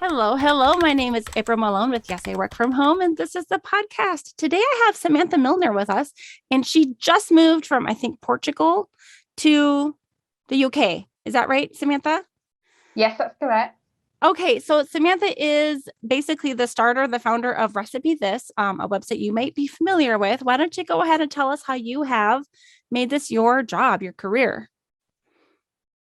Hello, hello. My name is April Malone with Yes, I Work From Home, and this is the podcast. Today I have Samantha Milner with us, and she just moved from, I think, Portugal to the UK. Is that right, Samantha? Yes, that's correct. Okay, so Samantha is basically the starter, the founder of Recipe This, a website you might be familiar with. Why don't you go ahead and tell us how you have made this your job, your career?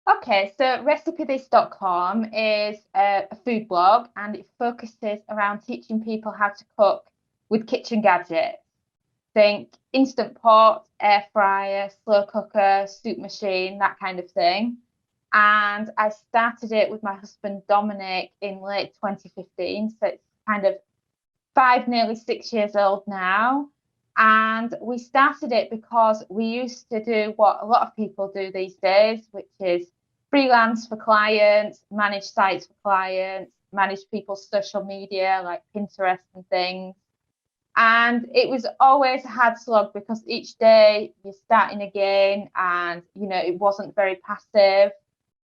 Okay, so recipethis.com is a food blog and it focuses around teaching people how to cook with kitchen gadgets. Think instant pot, air fryer, slow cooker, soup machine, that kind of thing. And I started it with my husband Dominic in late 2015. So it's kind of nearly 6 years old now. And we started it because we used to do what a lot of people do these days, which is freelance for clients, manage sites for clients, manage people's social media like Pinterest and things. And it was always a hard slog because each day you're starting again and, it wasn't very passive.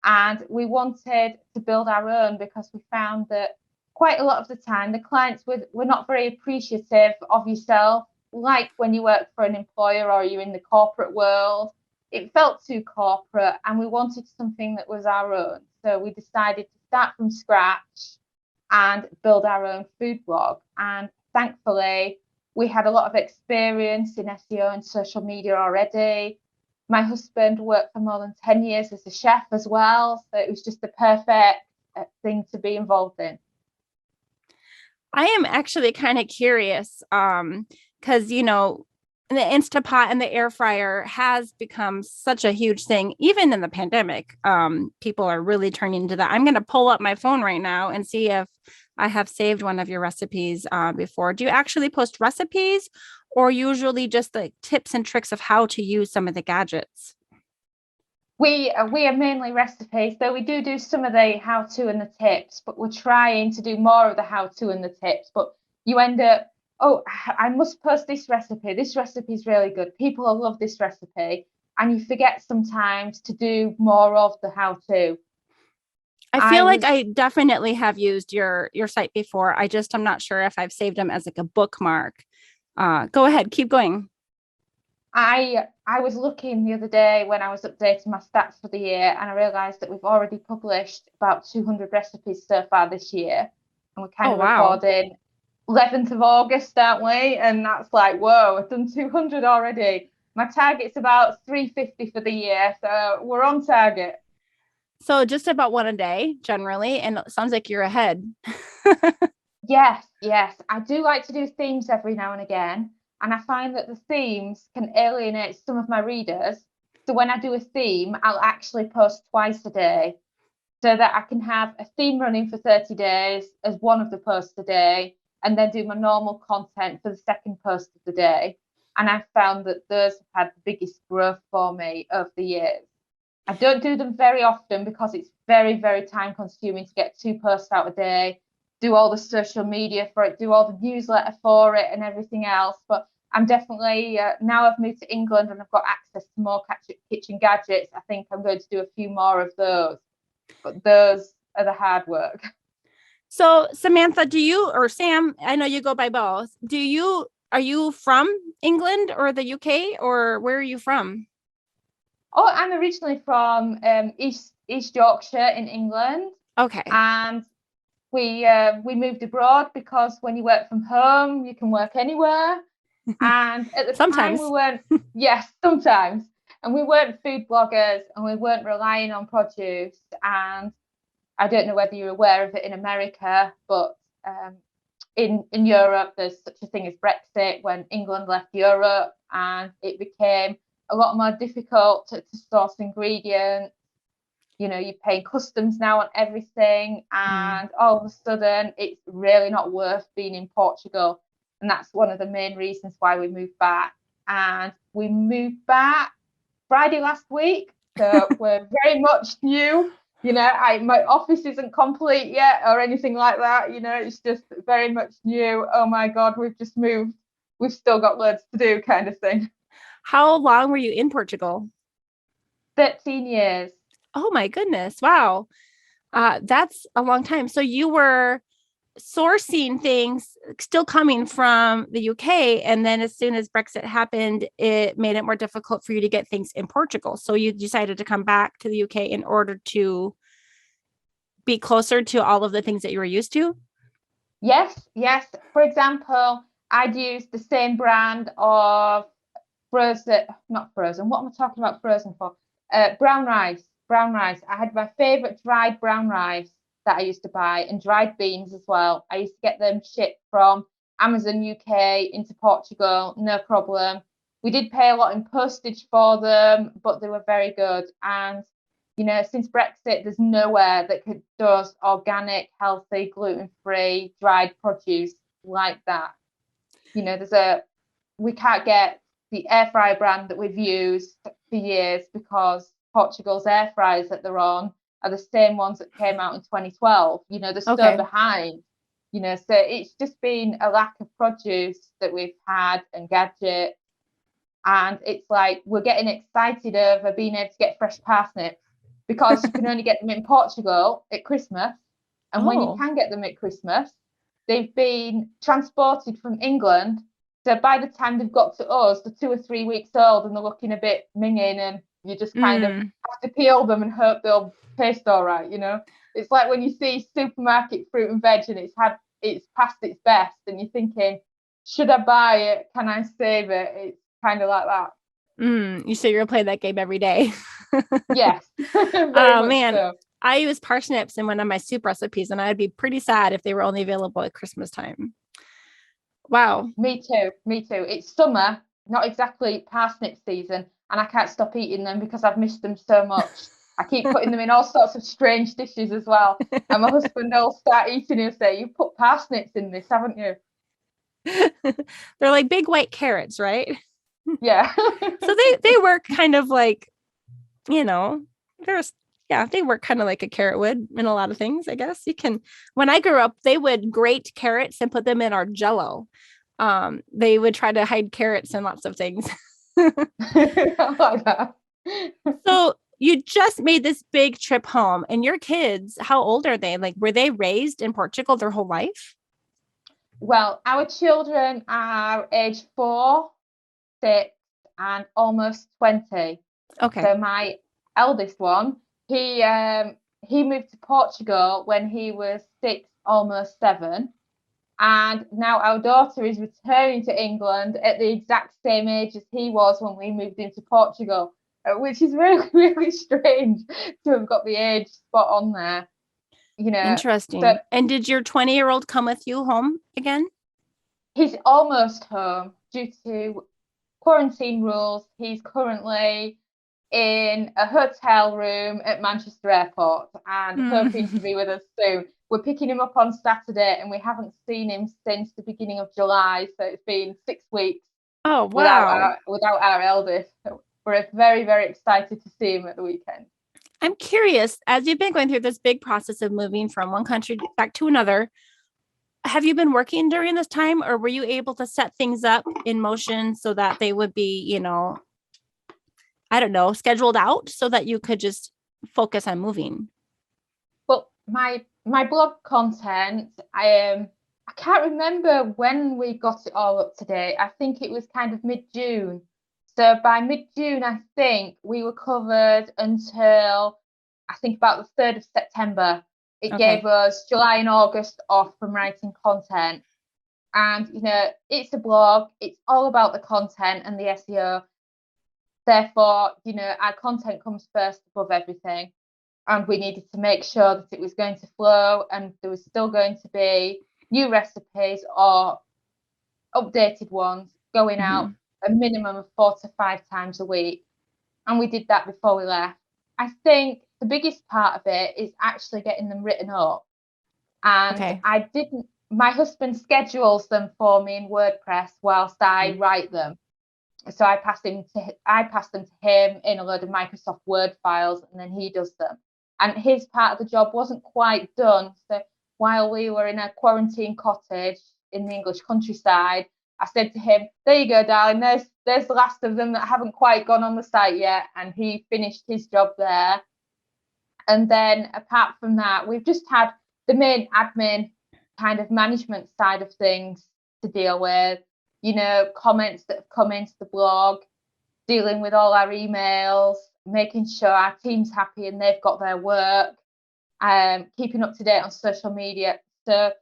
And we wanted to build our own because we found that quite a lot of the time the clients were not very appreciative of yourself, like when you work for an employer or you're in the corporate world. It felt too corporate and we wanted something that was our own. So we decided to start from scratch and build our own food blog. And thankfully, we had a lot of experience in SEO and social media already. My husband worked for more than 10 years as a chef as well. So it was just the perfect thing to be involved in. I am actually kind of curious because, the Instapot and the air fryer has become such a huge thing, even in the pandemic. People are really turning to that. I'm going to pull up my phone right now and see if I have saved one of your recipes before. Do you actually post recipes or usually just the tips and tricks of how to use some of the gadgets? We are mainly recipes, though we do some of the how to and the tips, but we're trying to do more of the how to and the tips. But you end up, oh, I must post this recipe. This recipe is really good. People will love this recipe. And you forget sometimes to do more of the how to. I I feel like was I definitely have used your site before. I'm not sure if I've saved them as like a bookmark. Go ahead, keep going. I was looking the other day when I was updating my stats for the year, and I realised that we've already published about 200 recipes so far this year, and we're kind Oh of wow. recording 11th of August, aren't we? And that's like, whoa, I've done 200 already. My target's about 350 for the year, so we're on target. So just about one a day generally, and it sounds like you're ahead. Yes, yes. I do like to do themes every now and again. And I find that the themes can alienate some of my readers. So when I do a theme, I'll actually post twice a day so that I can have a theme running for 30 days as one of the posts a day, and then do my normal content for the second post of the day. And I've found that those have had the biggest growth for me over the years. I don't do them very often because it's very, very time consuming to get two posts out a day, do all the social media for it, do all the newsletter for it, and everything else. But I'm definitely, now I've moved to England and I've got access to more kitchen gadgets, I think I'm going to do a few more of those. But those are the hard work. So Samantha, do you or Sam, I know you go by both. Are you from England or the UK or where are you from? Oh, I'm originally from East Yorkshire in England, Okay. and we moved abroad because when you work from home, you can work anywhere. And at the time, we Sometimes. weren't, yes, sometimes, and we weren't food bloggers and we weren't relying on produce. And I don't know whether you're aware of it in America, but in Europe, there's such a thing as Brexit when England left Europe, and it became a lot more difficult to source ingredients. You're paying customs now on everything, Mm. and all of a sudden, it's really not worth being in Portugal. And that's one of the main reasons why we moved back. And we moved back Friday last week. So we're very much new. My office isn't complete yet or anything like that. It's just very much new. Oh my God, we've just moved. We've still got loads to do, kind of thing. How long were you in Portugal? 13 years. Oh my goodness. Wow. That's a long time. So you were sourcing things still coming from the UK. And then as soon as Brexit happened, it made it more difficult for you to get things in Portugal. So you decided to come back to the UK in order to be closer to all of the things that you were used to. Yes, yes. For example, I'd use the same brand of frozen, not frozen. What am I talking about frozen for? Brown rice. Brown rice. I had my favorite dried brown rice that I used to buy, and dried beans as well. I used to get them shipped from Amazon UK into Portugal, no problem. We did pay a lot in postage for them, but they were very good. And since Brexit, there's nowhere that could does organic, healthy, gluten-free, dried produce like that. We can't get the air fryer brand that we've used for years, because Portugal's air fryers that they're on are the same ones that came out in 2012. They're so behind. So it's just been a lack of produce that we've had and gadgets. And it's like we're getting excited over being able to get fresh parsnips, because you can only get them in Portugal at Christmas. And when you can get them at Christmas, they've been transported from England. So by the time they've got to us, they're 2 or 3 weeks old and they're looking a bit minging, and you just kind of have to peel them and hope they'll taste all right. It's like when you see supermarket fruit and veg and it's past its best, and you're thinking, should I buy it? Can I save it? It's kind of like that. You say you're playing that game every day. Yes. Oh man. So. I use parsnips in one of my soup recipes, and I'd be pretty sad if they were only available at Christmas time. Wow. Me too. It's summer, not exactly parsnip season, and I can't stop eating them because I've missed them so much. I keep putting them in all sorts of strange dishes as well. And my husband will start eating and say, "You put parsnips in this, haven't you?" They're like big white carrots, right? Yeah. So they work kind of like, they work kind of like a carrot would in a lot of things, I guess. When I grew up, they would grate carrots and put them in our Jello. They would try to hide carrots in lots of things. I like that. So you just made this big trip home, and your kids, how old are they? Like, were they raised in Portugal their whole life? Well, our children are age 4, 6, and almost 20. Okay. So my eldest one, he moved to Portugal when he was 6, almost 7. And now our daughter is returning to England at the exact same age as he was when we moved into Portugal, which is really, really strange to have got the age spot on there. Interesting. So and did your 20-year-old come with you home again? he's almost home due to quarantine rules. He's currently in a hotel room at Manchester Airport and hoping to be with us soon. We're picking him up on Saturday, and we haven't seen him since the beginning of July. So it's been 6 weeks. Oh, wow. Without our eldest. So we're very, very excited to see him at the weekend. I'm curious, as you've been going through this big process of moving from one country back to another, have you been working during this time, or were you able to set things up in motion so that they would be, I don't know, scheduled out so that you could just focus on moving? Well, my blog content, I can't remember when we got it all up to date. I think it was kind of mid-June. So by mid-June, I think we were covered until I think about the 3rd of September. It gave us July and August off from writing content. And, it's a blog. It's all about the content and the SEO. Therefore, our content comes first above everything. And we needed to make sure that it was going to flow, and there was still going to be new recipes or updated ones going out a minimum of 4 to 5 times a week. And we did that before we left. I think the biggest part of it is actually getting them written up. And my husband schedules them for me in WordPress whilst I write them. So I pass them to him in a load of Microsoft Word files, and then he does them. And his part of the job wasn't quite done. So while we were in a quarantine cottage in the English countryside, I said to him, "There you go, darling. There's the last of them that haven't quite gone on the site yet." And he finished his job there. And then apart from that, we've just had the main admin kind of management side of things to deal with, comments that have come into the blog, dealing with all our emails, making sure our team's happy and they've got their work, keeping up to date on social media. So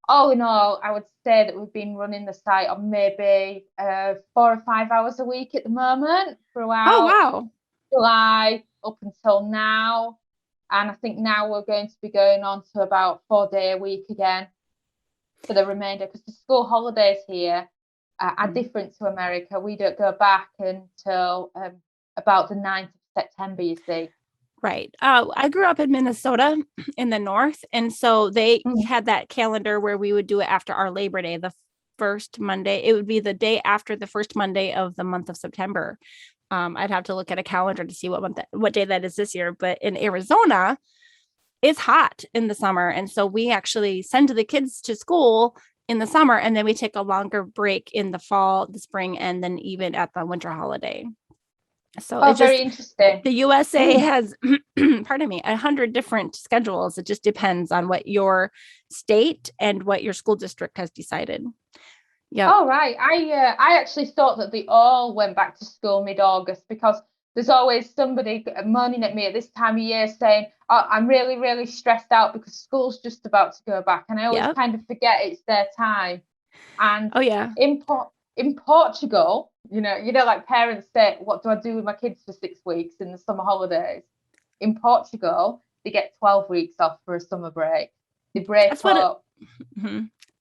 all in all, I would say that we've been running the site on maybe 4 or 5 hours a week at the moment Oh, throughout wow. July up until now. And I think now we're going to be going on to about 4-day a week again for the remainder, because the school holidays here are different to America. We don't go back until about the 9th of September, you see. Right. I grew up in Minnesota in the north. And so they had that calendar where we would do it after our Labor Day, the first Monday. It would be the day after the first Monday of the month of September. I'd have to look at a calendar to see what day that is this year. But in Arizona, it's hot in the summer. And so we actually send the kids to school in the summer, and then we take a longer break in the fall, the spring, and then even at the winter holiday. So it's very interesting. The USA has, pardon me, 100 different schedules. It just depends on what your state and what your school district has decided. Yeah. Oh, right. I actually thought that they all went back to school mid-August, because there's always somebody moaning at me at this time of year saying, oh, I'm really, really stressed out because school's just about to go back. And I always kind of forget it's their time. And oh, yeah. In Portugal, like parents say, what do I do with my kids for 6 weeks in the summer holidays? In Portugal, they get 12 weeks off for a summer break. They break up.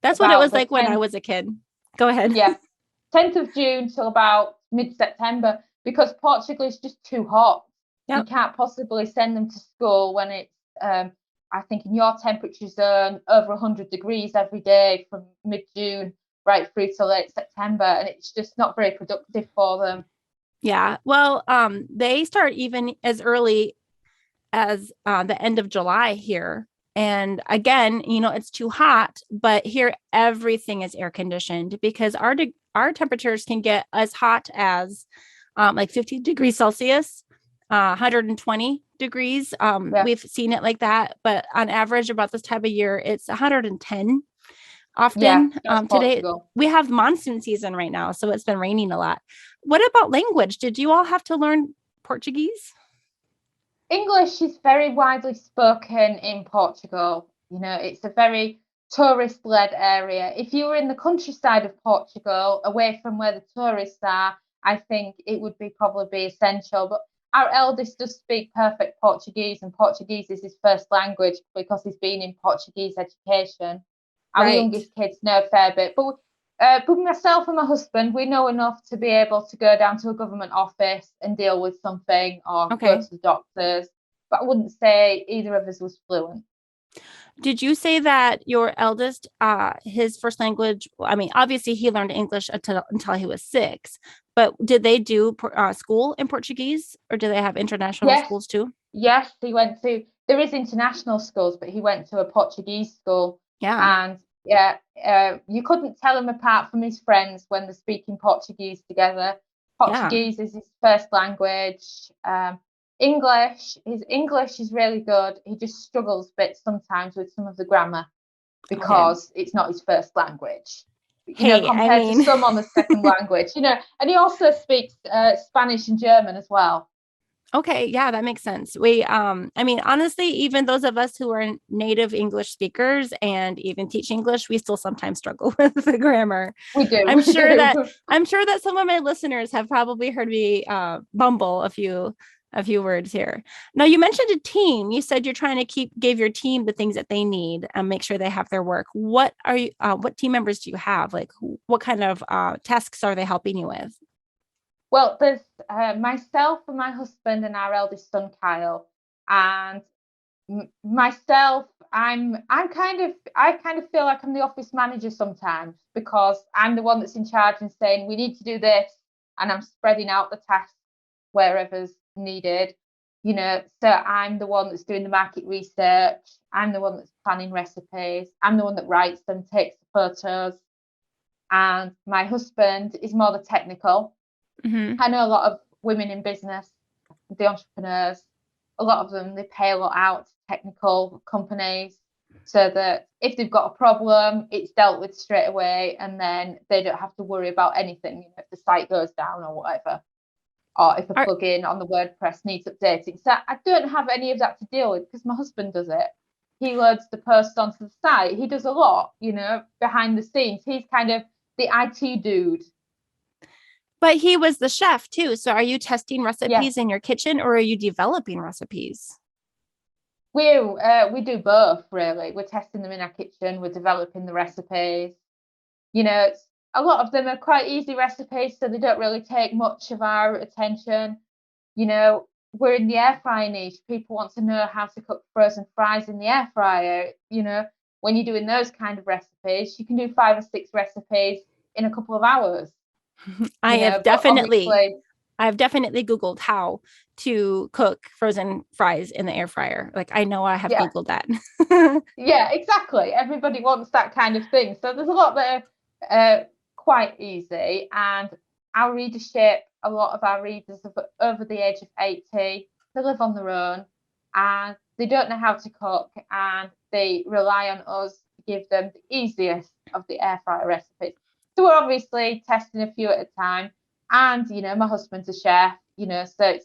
That's what it was like when I was a kid. Go ahead. Yeah. 10th of June till about mid-September, because Portugal is just too hot. Yep. You can't possibly send them to school when it's, I think in your temperature zone, over 100 degrees every day from mid-June right through to late September. And it's just not very productive for them. Yeah. Well, they start even as early as the end of July here. And again, it's too hot, but here everything is air conditioned, because our temperatures can get as hot as like 50 degrees Celsius, 120 degrees. We've seen it like that, but on average about this time of year, it's 110 often. Today we have monsoon season right now, so it's been raining a lot. What about language? Did you all have to learn Portuguese? English is very widely spoken in Portugal. It's a very tourist-led area. If you were in the countryside of Portugal, away from where the tourists are, I think it would probably be essential. But our eldest does speak perfect Portuguese, and Portuguese is his first language because he's been in Portuguese education. Our youngest kids know a fair bit. But myself and my husband, we know enough to be able to go down to a government office and deal with something, or go to the doctors. But I wouldn't say either of us was fluent. Did you say that your eldest, his first language, I mean, obviously he learned English until he was 6, but did they do school in Portuguese, or do they have international schools too? Yes, he went to, there is international schools, but he went to a Portuguese school. Yeah. And you couldn't tell him apart from his friends when they're speaking Portuguese together. Portuguese is his first language. His English is really good. He just struggles a bit sometimes with some of the grammar because it's not his first language. Compared to some on the second language, and he also speaks Spanish and German as well. Okay. Yeah, that makes sense. Honestly, even those of us who are native English speakers and even teach English, we still sometimes struggle with the grammar. We do. I'm sure that some of my listeners have probably heard me bumble a few words here. Now, you mentioned a team. You said you're trying to give your team the things that they need and make sure they have their work. What team members do you have? Like, what kind of tasks are they helping you with? Well, there's myself and my husband and our eldest son, Kyle. And myself, I kind of feel like I'm the office manager sometimes, because I'm the one that's in charge and saying we need to do this, and I'm spreading out the tasks wherever's needed. So I'm the one that's doing the market research. I'm the one that's planning recipes. I'm the one that writes them, takes the photos. And my husband is more the technical. Mm-hmm. I know a lot of women in business, the entrepreneurs, a lot of them, they pay a lot out to technical companies so that if they've got a problem, it's dealt with straight away, and then they don't have to worry about anything, you know, if the site goes down or whatever, or if a Are, plugin on the WordPress needs updating. So I don't have any of that to deal with because my husband does it. He loads the posts onto the site. He does a lot, you know, behind the scenes. He's kind of the IT dude. but he was the chef too. So are you testing Yeah. recipes in your kitchen or are you developing recipes? We do both, really. We're testing them in our kitchen. We're developing the recipes. You know, a lot of them are quite easy recipes, so they don't really take much of our attention. You know, we're in the air fryer niche. People want to know how to cook frozen fries in the air fryer. You know, when you're doing those kind of recipes, you can do 5 or 6 recipes in a couple of hours. I You have know, but definitely obviously, I've definitely Googled how to cook frozen fries in the air fryer. Like I know I have yeah, Googled that. yeah, exactly. Everybody wants that kind of thing. So there's a lot that are quite easy, and our readership, a lot of our readers are over the age of 80. They live on their own, and they don't know how to cook, and they rely on us to give them the easiest of the air fryer recipes. So we're obviously testing a few at a time. And you know, my husband's a chef, you know, so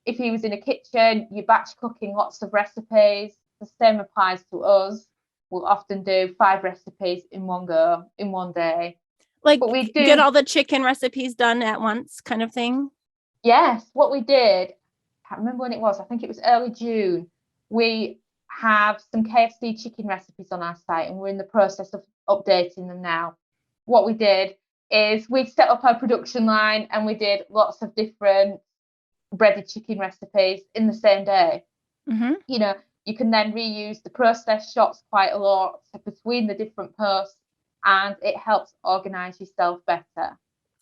if he was in a kitchen, you're batch cooking lots of recipes. The same applies to us. We'll often do 5 recipes in one go, in one day. Like But we get do, all the chicken recipes done at once kind of thing. yes, what we did, I can't remember when it was, I think it was early June. We have some KFC chicken recipes on our site, and we're in the process of updating them now. What we did is we set up our production line and we did lots of different breaded chicken recipes in the same day. Mm-hmm. You know, you can then reuse the process shots quite a lot between the different posts, and it helps organize yourself better.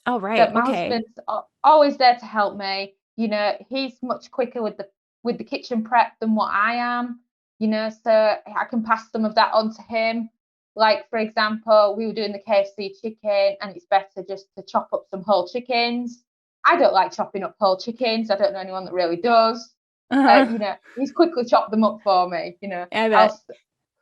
Oh, So right. my Okay. husband's always there to help me. You know, he's much quicker with the kitchen prep than what I am. You know, so I can pass some of that on to him. Like for example, we were doing the KFC chicken, and it's better just to chop up some whole chickens. I don't like chopping up whole chickens. I don't know anyone that really does. Uh-huh. You know, he's quickly chopped them up for me. You know, I bet. I'll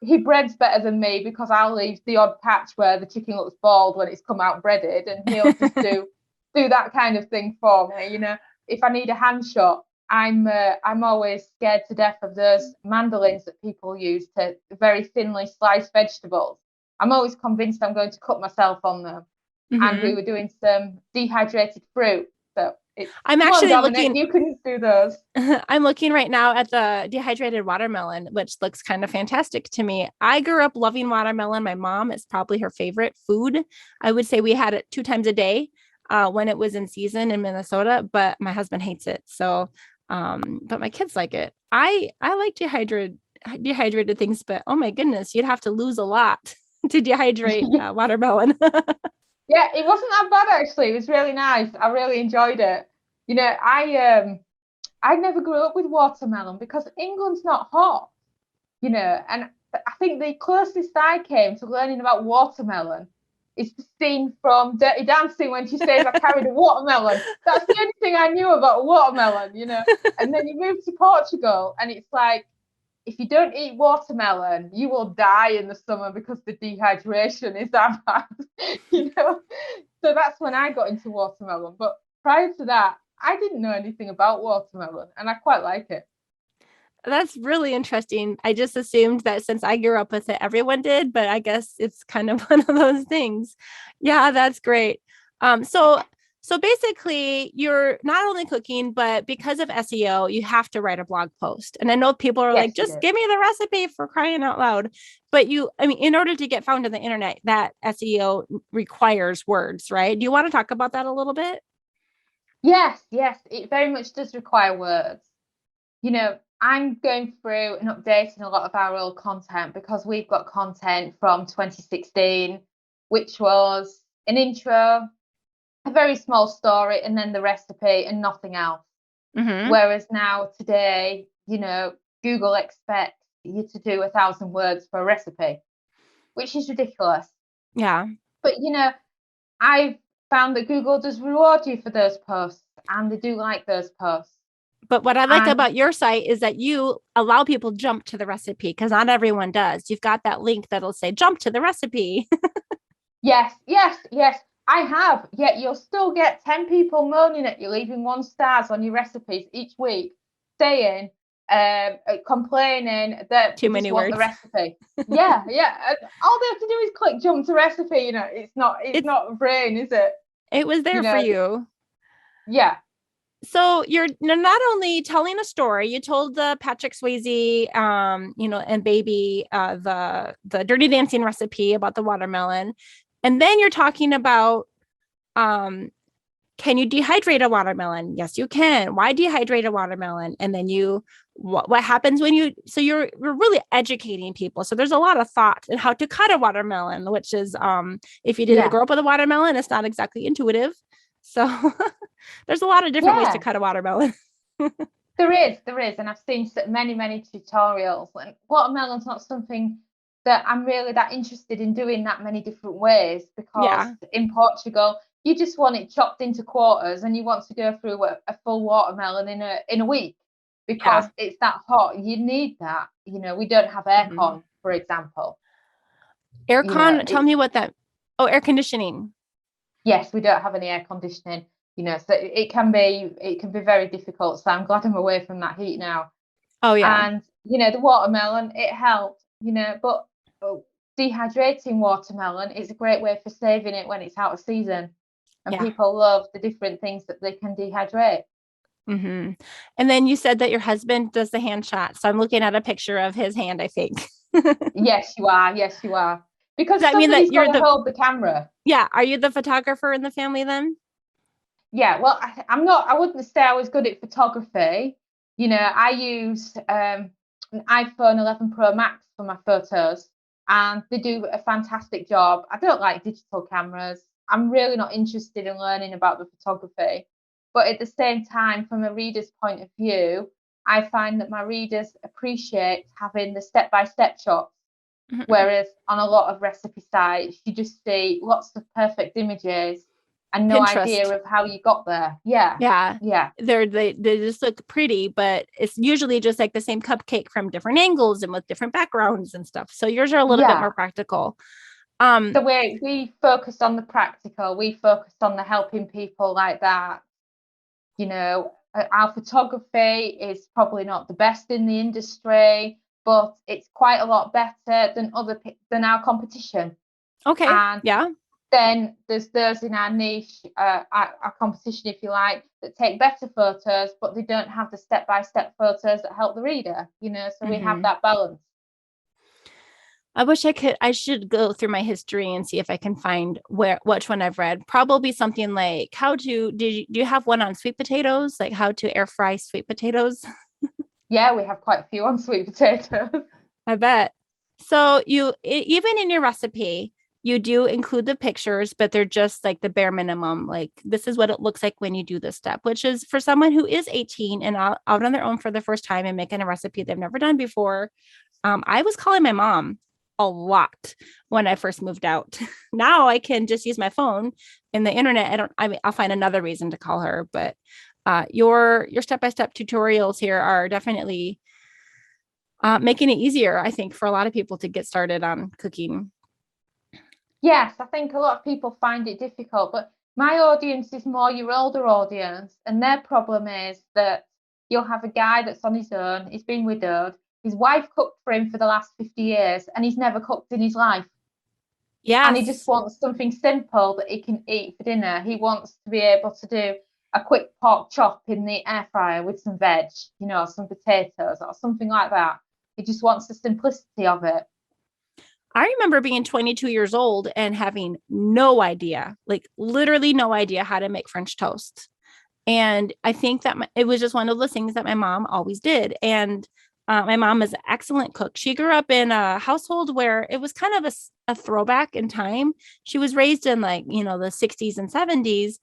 he breads better than me because I'll leave the odd patch where the chicken looks bald when it's come out breaded, and he'll just do that kind of thing for me. You know, if I need a hand shot, I'm always scared to death of those mandolins that people use to very thinly slice vegetables. I'm always convinced I'm going to cut myself on them. And we Mm-hmm. were doing some dehydrated fruit, so it's I'm come on, actually Dominic, looking you can do those. I'm looking right now at the dehydrated watermelon, which looks kind of fantastic to me. I grew up loving watermelon. My mom is probably her favorite food. I would say we had it 2 times a day when it was in season in Minnesota, but my husband hates it. So, but my kids like it. I like dehydrated things, but oh my goodness, you'd have to lose a lot to dehydrate watermelon. Yeah, it wasn't that bad actually. It was really nice. I really enjoyed it. You know, I never grew up with watermelon because England's not hot, you know, and I think the closest I came to learning about watermelon is the scene from Dirty Dancing when she says, I carried a watermelon. That's the only thing I knew about watermelon, you know. And then you move to Portugal and it's like, if you don't eat watermelon, you will die in the summer because the dehydration is that bad, you know. So that's when I got into watermelon. But prior to that, I didn't know anything about watermelon, and I quite like it. That's really interesting. I just assumed that since I grew up with it, everyone did, but I guess it's kind of one of those things. Yeah, that's great. So basically you're not only cooking, but because of SEO, you have to write a blog post. And I know people are like, Yes, you just do. give me the recipe for crying out loud. But I mean, in order to get found on the internet, that SEO requires words, right? Do you want to talk about that a little bit? Yes, yes, it very much does require words. You know, I'm going through and updating a lot of our old content because we've got content from 2016, which was an intro, a very small story, and then the recipe and nothing else. Mm-hmm. Whereas now, today, you know, Google expects you to do 1,000 words for a recipe, which is ridiculous. Yeah. But, you know, I've found that Google does reward you for those posts, and they do like those posts. But what I like And about your site is that you allow people to jump to the recipe because not everyone does. You've got that link that'll say jump to the recipe. yes, yes, yes, I have. Yet you'll still get 10 people moaning at you, leaving 1 stars on your recipes each week, saying, complaining that Too they just many want the words. recipe. Yeah, yeah. All they have to do is click jump to recipe. It's It's not a brain, is it? it was You there for know, you. yeah, So you're not only telling a story, you told the Patrick Swayze, and baby, the Dirty Dancing recipe about the watermelon, and then you're talking about, um, can you dehydrate a watermelon? Yes, you can. Why dehydrate a watermelon? And then what happens when so you're really educating people. So there's a lot of thought in how to cut a watermelon, which is, if you didn't yeah, grow up with a watermelon, it's not exactly intuitive. So there's a lot of different ways to yeah. cut a watermelon. There is, and I've seen many, many tutorials. And watermelon's not something that I'm really that interested in doing that many different ways, because Yeah. in Portugal you just want it chopped into quarters, and you want to go through a full watermelon in a week because Yeah. it's that hot. You need that. We don't have Mhm. aircon, for example. Tell It's me what that. Oh, air conditioning. yes, we don't have any air conditioning. So it can be very difficult. So I'm glad I'm away from that heat now. Oh yeah. And the watermelon, it helped, but dehydrating watermelon is a great way for saving it when it's out of season, and Yeah. people love the different things that they can dehydrate. And then you said that your husband does the hand shot. So I'm looking at a picture of his hand, I think. Does Yes, you are. Yes, you are. Because that mean that somebody's got you're to the, hold the camera. yeah, are you the photographer in the family then? Yeah, well, I'm not. I wouldn't say I was good at photography. I use an iPhone 11 Pro Max for my photos, and they do a fantastic job. I don't like digital cameras. I'm really not interested in learning about the photography. But at the same time, from a reader's point of view, I find that my readers appreciate having the step-by-step shots. Mhm. Whereas on a lot of recipe sites, you just see lots of perfect images and no idea Pinterest. of how you got there. Yeah, Yeah. yeah, They just look pretty, but it's usually just like the same cupcake from different angles and with different backgrounds and stuff. So yours are a little bit yeah. more practical. Um, So we focused on the practical. We focused on the helping people like that. Our photography is probably not the best in the industry, but it's quite a lot better than our competition. okay. And Yeah. then there's those in our niche, our competition, if you like, that take better photos, but they don't have the step-by-step photos that help the reader. So we have hmm that balance. I wish I could. I should go through my history and see if I can find which one I've read. Probably something like how to. Do you have one on sweet potatoes? Like how to air fry sweet potatoes? Yeah, we have quite a few on sweet potatoes. I bet. So even in your recipe, you do include the pictures, but they're just like the bare minimum. Like this is what it looks like when you do this step, which is for someone who is 18 and out on their own for the first time and making a recipe they've never done before. I was calling my mom a lot when I first moved out. Now I can just use my phone and the internet. I'll find another reason to call her, but your step-by-step tutorials here are definitely making it easier, I think, for a lot of people to get started on cooking. Yes, I think a lot of people find it difficult, but my audience is more your older audience, and their problem is that you'll have a guy that's on his own, he's been widowed, his wife cooked for him for the last 50 years, and he's never cooked in his life. And he just Yes. wants something simple that he can eat for dinner. He wants to be able to do a quick pork chop in the air fryer with some veg, some potatoes or something like that. He just wants the simplicity of it. I remember being 22 years old and having no idea, like literally no idea how to make French toast. And I think that it was just one of those things that my mom always did. And my mom is an excellent cook. She grew up in a household where it was kind of a throwback in time. She was raised in like, the 60s and 70s,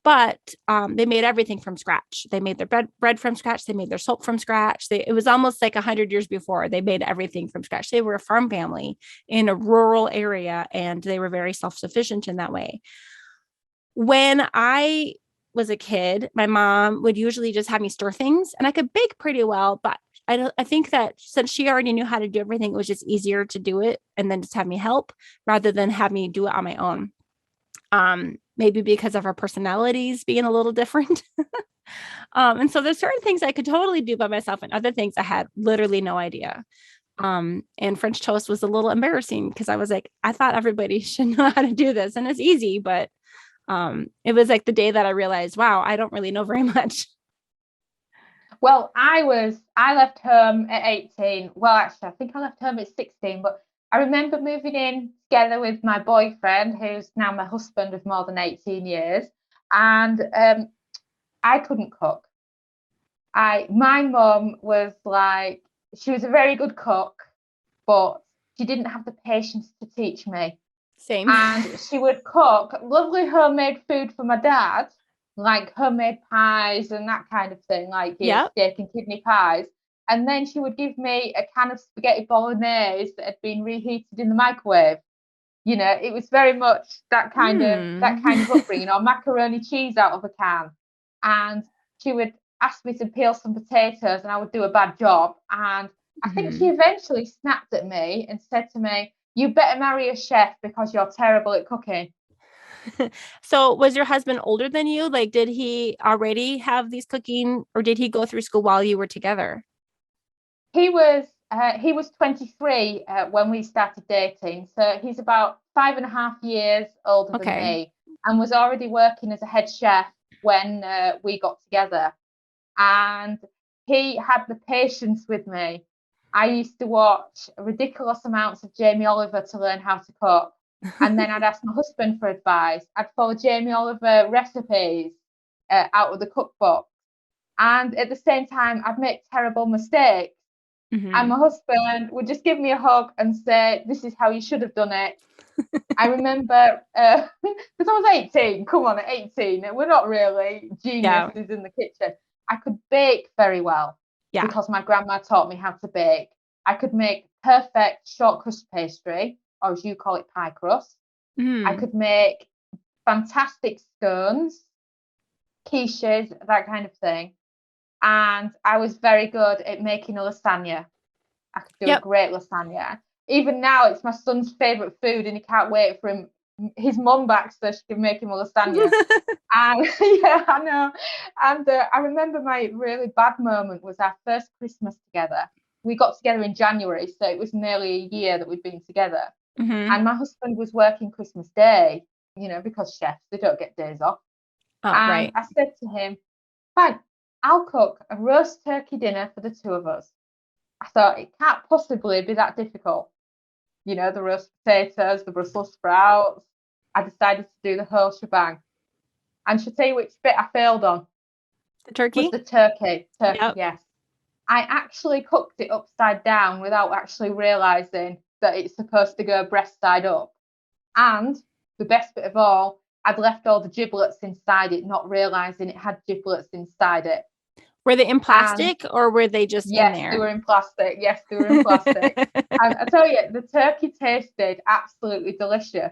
but they made everything from scratch. They made their bread from scratch. They made their soap from scratch. It was almost like 100 years before they made everything from scratch. They were a farm family in a rural area, and they were very self-sufficient in that way. When I was a kid, my mom would usually just have me stir things, and I could bake pretty well, but I think that since she already knew how to do everything, it was just easier to do it and then just have me help rather than have me do it on my own. Maybe because of our personalities being a little different. And so there's certain things I could totally do by myself and other things I had literally no idea. And French toast was a little embarrassing because I was like, I thought everybody should know how to do this, and it's easy, but it was like the day that I realized, wow, I don't really know very much. Well, I left home at 18. Well, actually, I think I left home at 16, but I remember moving in together with my boyfriend, who's now my husband of more than 18 years. And I couldn't cook. My mum was like, she was a very good cook, but she didn't have the patience to teach me. Same. And she would cook lovely homemade food for my dad, like homemade pies and that kind of thing, like Yep. steak and kidney pies. And then she would give me a can of spaghetti bolognese that had been reheated in the microwave. It was very much that kind of upbringing, or macaroni cheese out of a can. And she would ask me to peel some potatoes, and I would do a bad job. And I think she eventually snapped at me and said to me, "You better marry a chef because you're terrible at cooking." So was your husband older than you? Like, did he already have these cooking, or did he go through school while you were together? He was 23 when we started dating, so he's about 5.5 years older than Okay. me, and was already working as a head chef when we got together. And he had the patience with me. I used to watch ridiculous amounts of Jamie Oliver to learn how to cook. And then I'd ask my husband for advice. I'd follow Jamie Oliver recipes out of the cookbook. And at the same time, I'd make terrible mistakes. And my husband would just give me a hug and say, "This is how you should have done it." I remember, because I was 18, come on, at 18, we're not really geniuses in the kitchen. I could bake very well because my grandma taught me how to bake. I could make perfect short crust pastry, or as you call it, pie crust. I could make fantastic scones, quiches, that kind of thing. And I was very good at making a lasagna. I could do a great lasagna. Even now, it's my son's favourite food, and he can't wait for his mum back so she can make him a lasagna. And yeah, I know. And I remember my really bad moment was our first Christmas together. We got together in January, so it was nearly a year that we'd been together. And my husband was working Christmas Day, because chefs, they don't get days off. And I said to him, "Fine, I'll cook a roast turkey dinner for the two of us." I thought, it can't possibly be that difficult. The roast potatoes, the Brussels sprouts. I decided to do the whole shebang. And should I tell you which bit I failed on? The turkey? Was the turkey. Yes. I actually cooked it upside down without actually realising that it's supposed to go breast side up. And the best bit of all, I'd left all the giblets inside it, not realising it had giblets inside it. Were they in plastic or were they just in there? Yes, they were in plastic. Yes, they were in plastic. And I tell you, the turkey tasted absolutely delicious.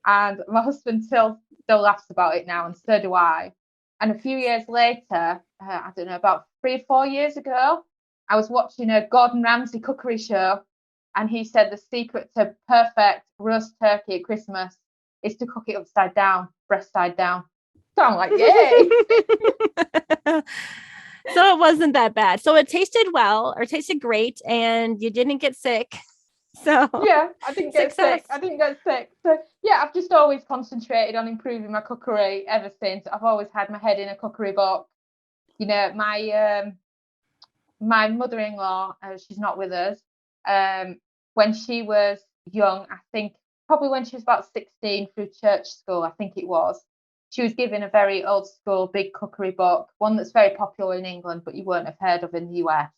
And my husband still laughs about it now, and so do I. And a few years later, I don't know, about 3 or 4 years ago, I was watching a Gordon Ramsay cookery show, and he said the secret to perfect roast turkey at Christmas is to cook it upside down, breast side down. So I'm like, yay! So it wasn't that bad. So it tasted well, or tasted great, and you didn't get sick. So yeah, I didn't get sick. So yeah, I've just always concentrated on improving my cookery ever since. I've always had my head in a cookery book. My mother-in-law, she's not with us. When she was young, I think probably when she was about 16, through church school, I think it was, she was given a very old school big cookery book, one that's very popular in England, but you won't have heard of in the US.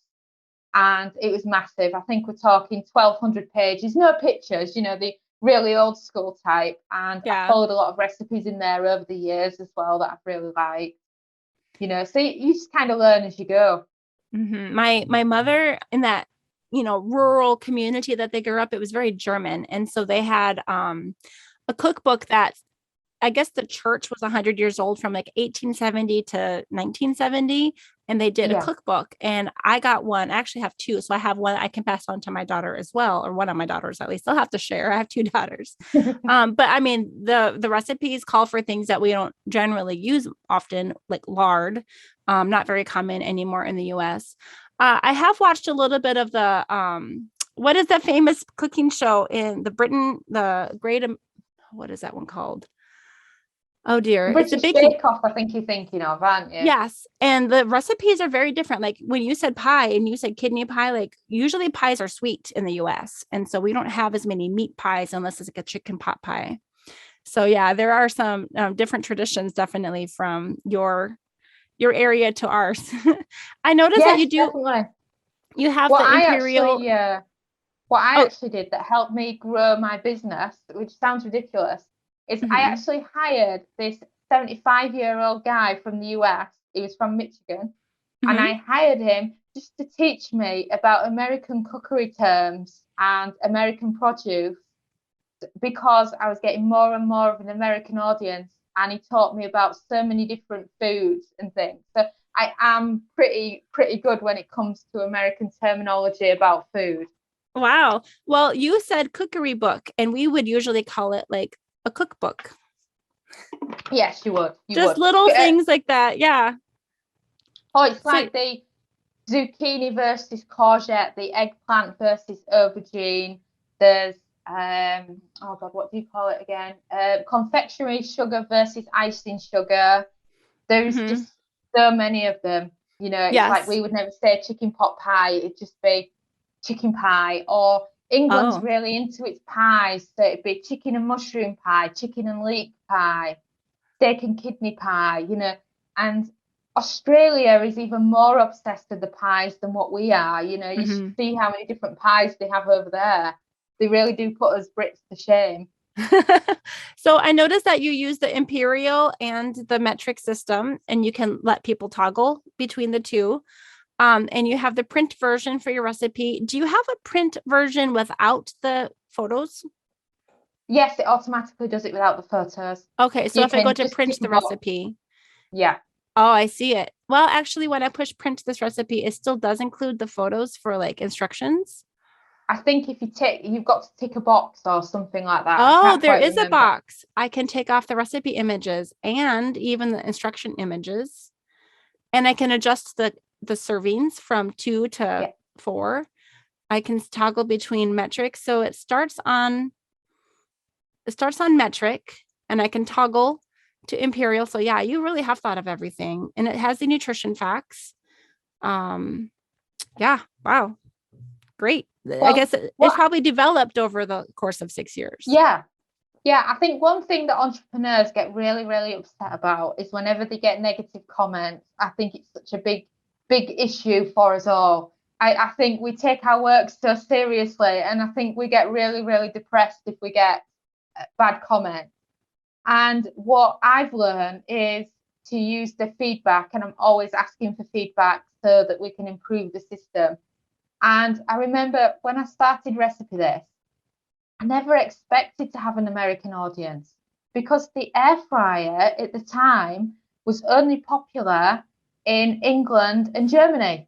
And it was massive. I think we're talking 1,200 pages, no pictures, the really old school type. And I followed a lot of recipes in there over the years as well that I've really liked. So you just kind of learn as you go. My mother, in that rural community that they grew up, it was very German, and so they had a cookbook that I guess the church was 100 years old from like 1870 to 1970. And they did a Yeah. cookbook, and I got one. I actually have two. So I have one I can pass on to my daughter as well, or one of my daughters at least. They'll have to share. I have two daughters. But I mean, the recipes call for things that we don't generally use often, like lard, not very common anymore in the US. I have watched a little bit of the what is that famous cooking show in the Britain, the Great, what is that one called? Oh dear, it's a British big, Bake Off, I think you're thinking of, aren't you? yes. And the recipes are very different. Like when you said pie and you said kidney pie, like usually pies are sweet in the US. And so we don't have as many meat pies unless it's like a chicken pot pie. So yeah, there are some different traditions definitely from your area to ours. I noticed that Yes, you do, definitely. you have What the I imperial. actually, what I Oh, actually did that helped me grow my business, which sounds ridiculous, is I mhm, actually hired this 75-year-old guy from the US. He was from Michigan, and mhm. I hired him just to teach me about American cookery terms and American produce because I was getting more and more of an American audience, and he taught me about so many different foods and things. So I am pretty good when it comes to American terminology about food. Wow. Well, you said cookery book, and we would usually call it like a cookbook. Yes, you would. You Just would. little things like that. Yeah. Oh, it's So, like the zucchini versus courgette, the eggplant versus aubergine. There's oh god, what do you call it again? Confectionery sugar versus icing sugar. There's mhm. just so many of them. You know, it's like Yes. we would never say chicken pot pie, it'd just be chicken pie. Or England's Oh, really into its pies, so it'd be chicken and mushroom pie, chicken and leek pie, steak and kidney pie, you know. And Australia is even more obsessed with the pies than what we are. You know, you should mhm. see how many different pies they have over there. They really do put us Brits to shame. So I noticed that you use the imperial and the metric system, and you can let people toggle between the two. And you have the print version for your recipe. Do you have a print version without the photos? Yes, it automatically does it without the photos. Okay, so You if I go can to just tick print a the box. recipe, Yeah. oh, I see it. Well, actually, when I push print this recipe, it still does include the photos for like instructions. I think if you tick, you've got to tick a box or something like that. I Oh, can't there quite is a remember. box. I can take off the recipe images and even the instruction images, and I can adjust the servings from 2 to Yeah. 4. I can toggle between metrics. So it starts on metric, and I can toggle to imperial. So yeah, you really have thought of everything. And it has the nutrition facts. Um, yeah, wow, great. I Well, guess it's what? probably developed over the course of 6 years. Yeah. Yeah, I think one thing that entrepreneurs get really, really upset about is whenever they get negative comments. I think it's such a big issue for us all. I think we take our work so seriously, and I think we get really, really depressed if we get bad comments. And what I've learned is to use the feedback, and I'm always asking for feedback so that we can improve the system. And I remember when I started Recipe This, I never expected to have an American audience because the air fryer at the time was only popular in England and Germany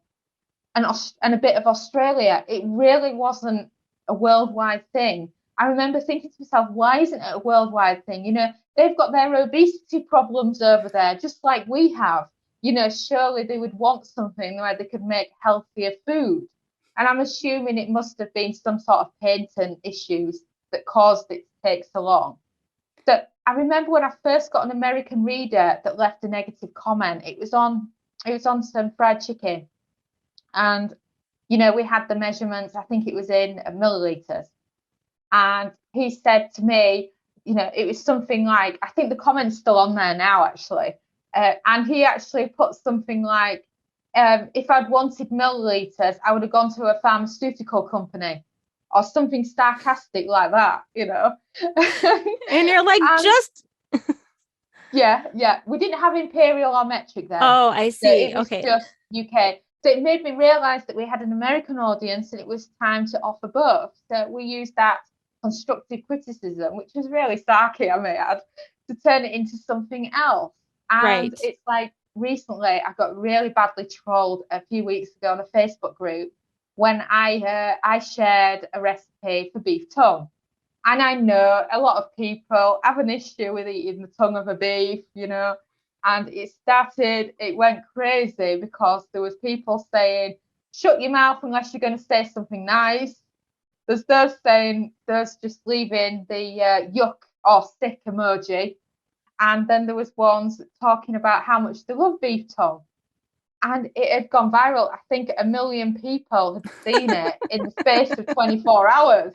and a bit of Australia. It really wasn't a worldwide thing. I remember thinking to myself, why isn't it a worldwide thing? You know, they've got their obesity problems over there, just like we have. You know, surely they would want something where they could make healthier food. And I'm assuming it must have been some sort of patent issues that caused it to take so long. So I remember when I first got an American reader that left a negative comment. It was on some fried chicken, and you know we had the measurements. I think it was in milliliters, and he said to me, you know, it was something like, I think the comment's still on there now actually, and he actually put something like, if I'd wanted milliliters, I would have gone to a pharmaceutical company or something sarcastic like that, you know. And you're like, And just, yeah, we didn't have imperial or metric then. oh, I So see. it was Okay. just UK. So it made me realize that we had an American audience and it was time to offer both. So we used that constructive criticism, which was really sarky, I may add, to turn it into something else. And Right. it's like recently I got really badly trolled a few weeks ago on a Facebook group when I shared a recipe for beef tongue. And I know a lot of people have an issue with eating the tongue of a beef, and it went crazy because there was people saying, shut your mouth unless you're going to say something nice. There's those saying, there's just leaving the yuck or sick emoji. And then there was ones talking about how much they love beef tongue. And it had gone viral. I think 1 million people had seen it in the space of 24 hours.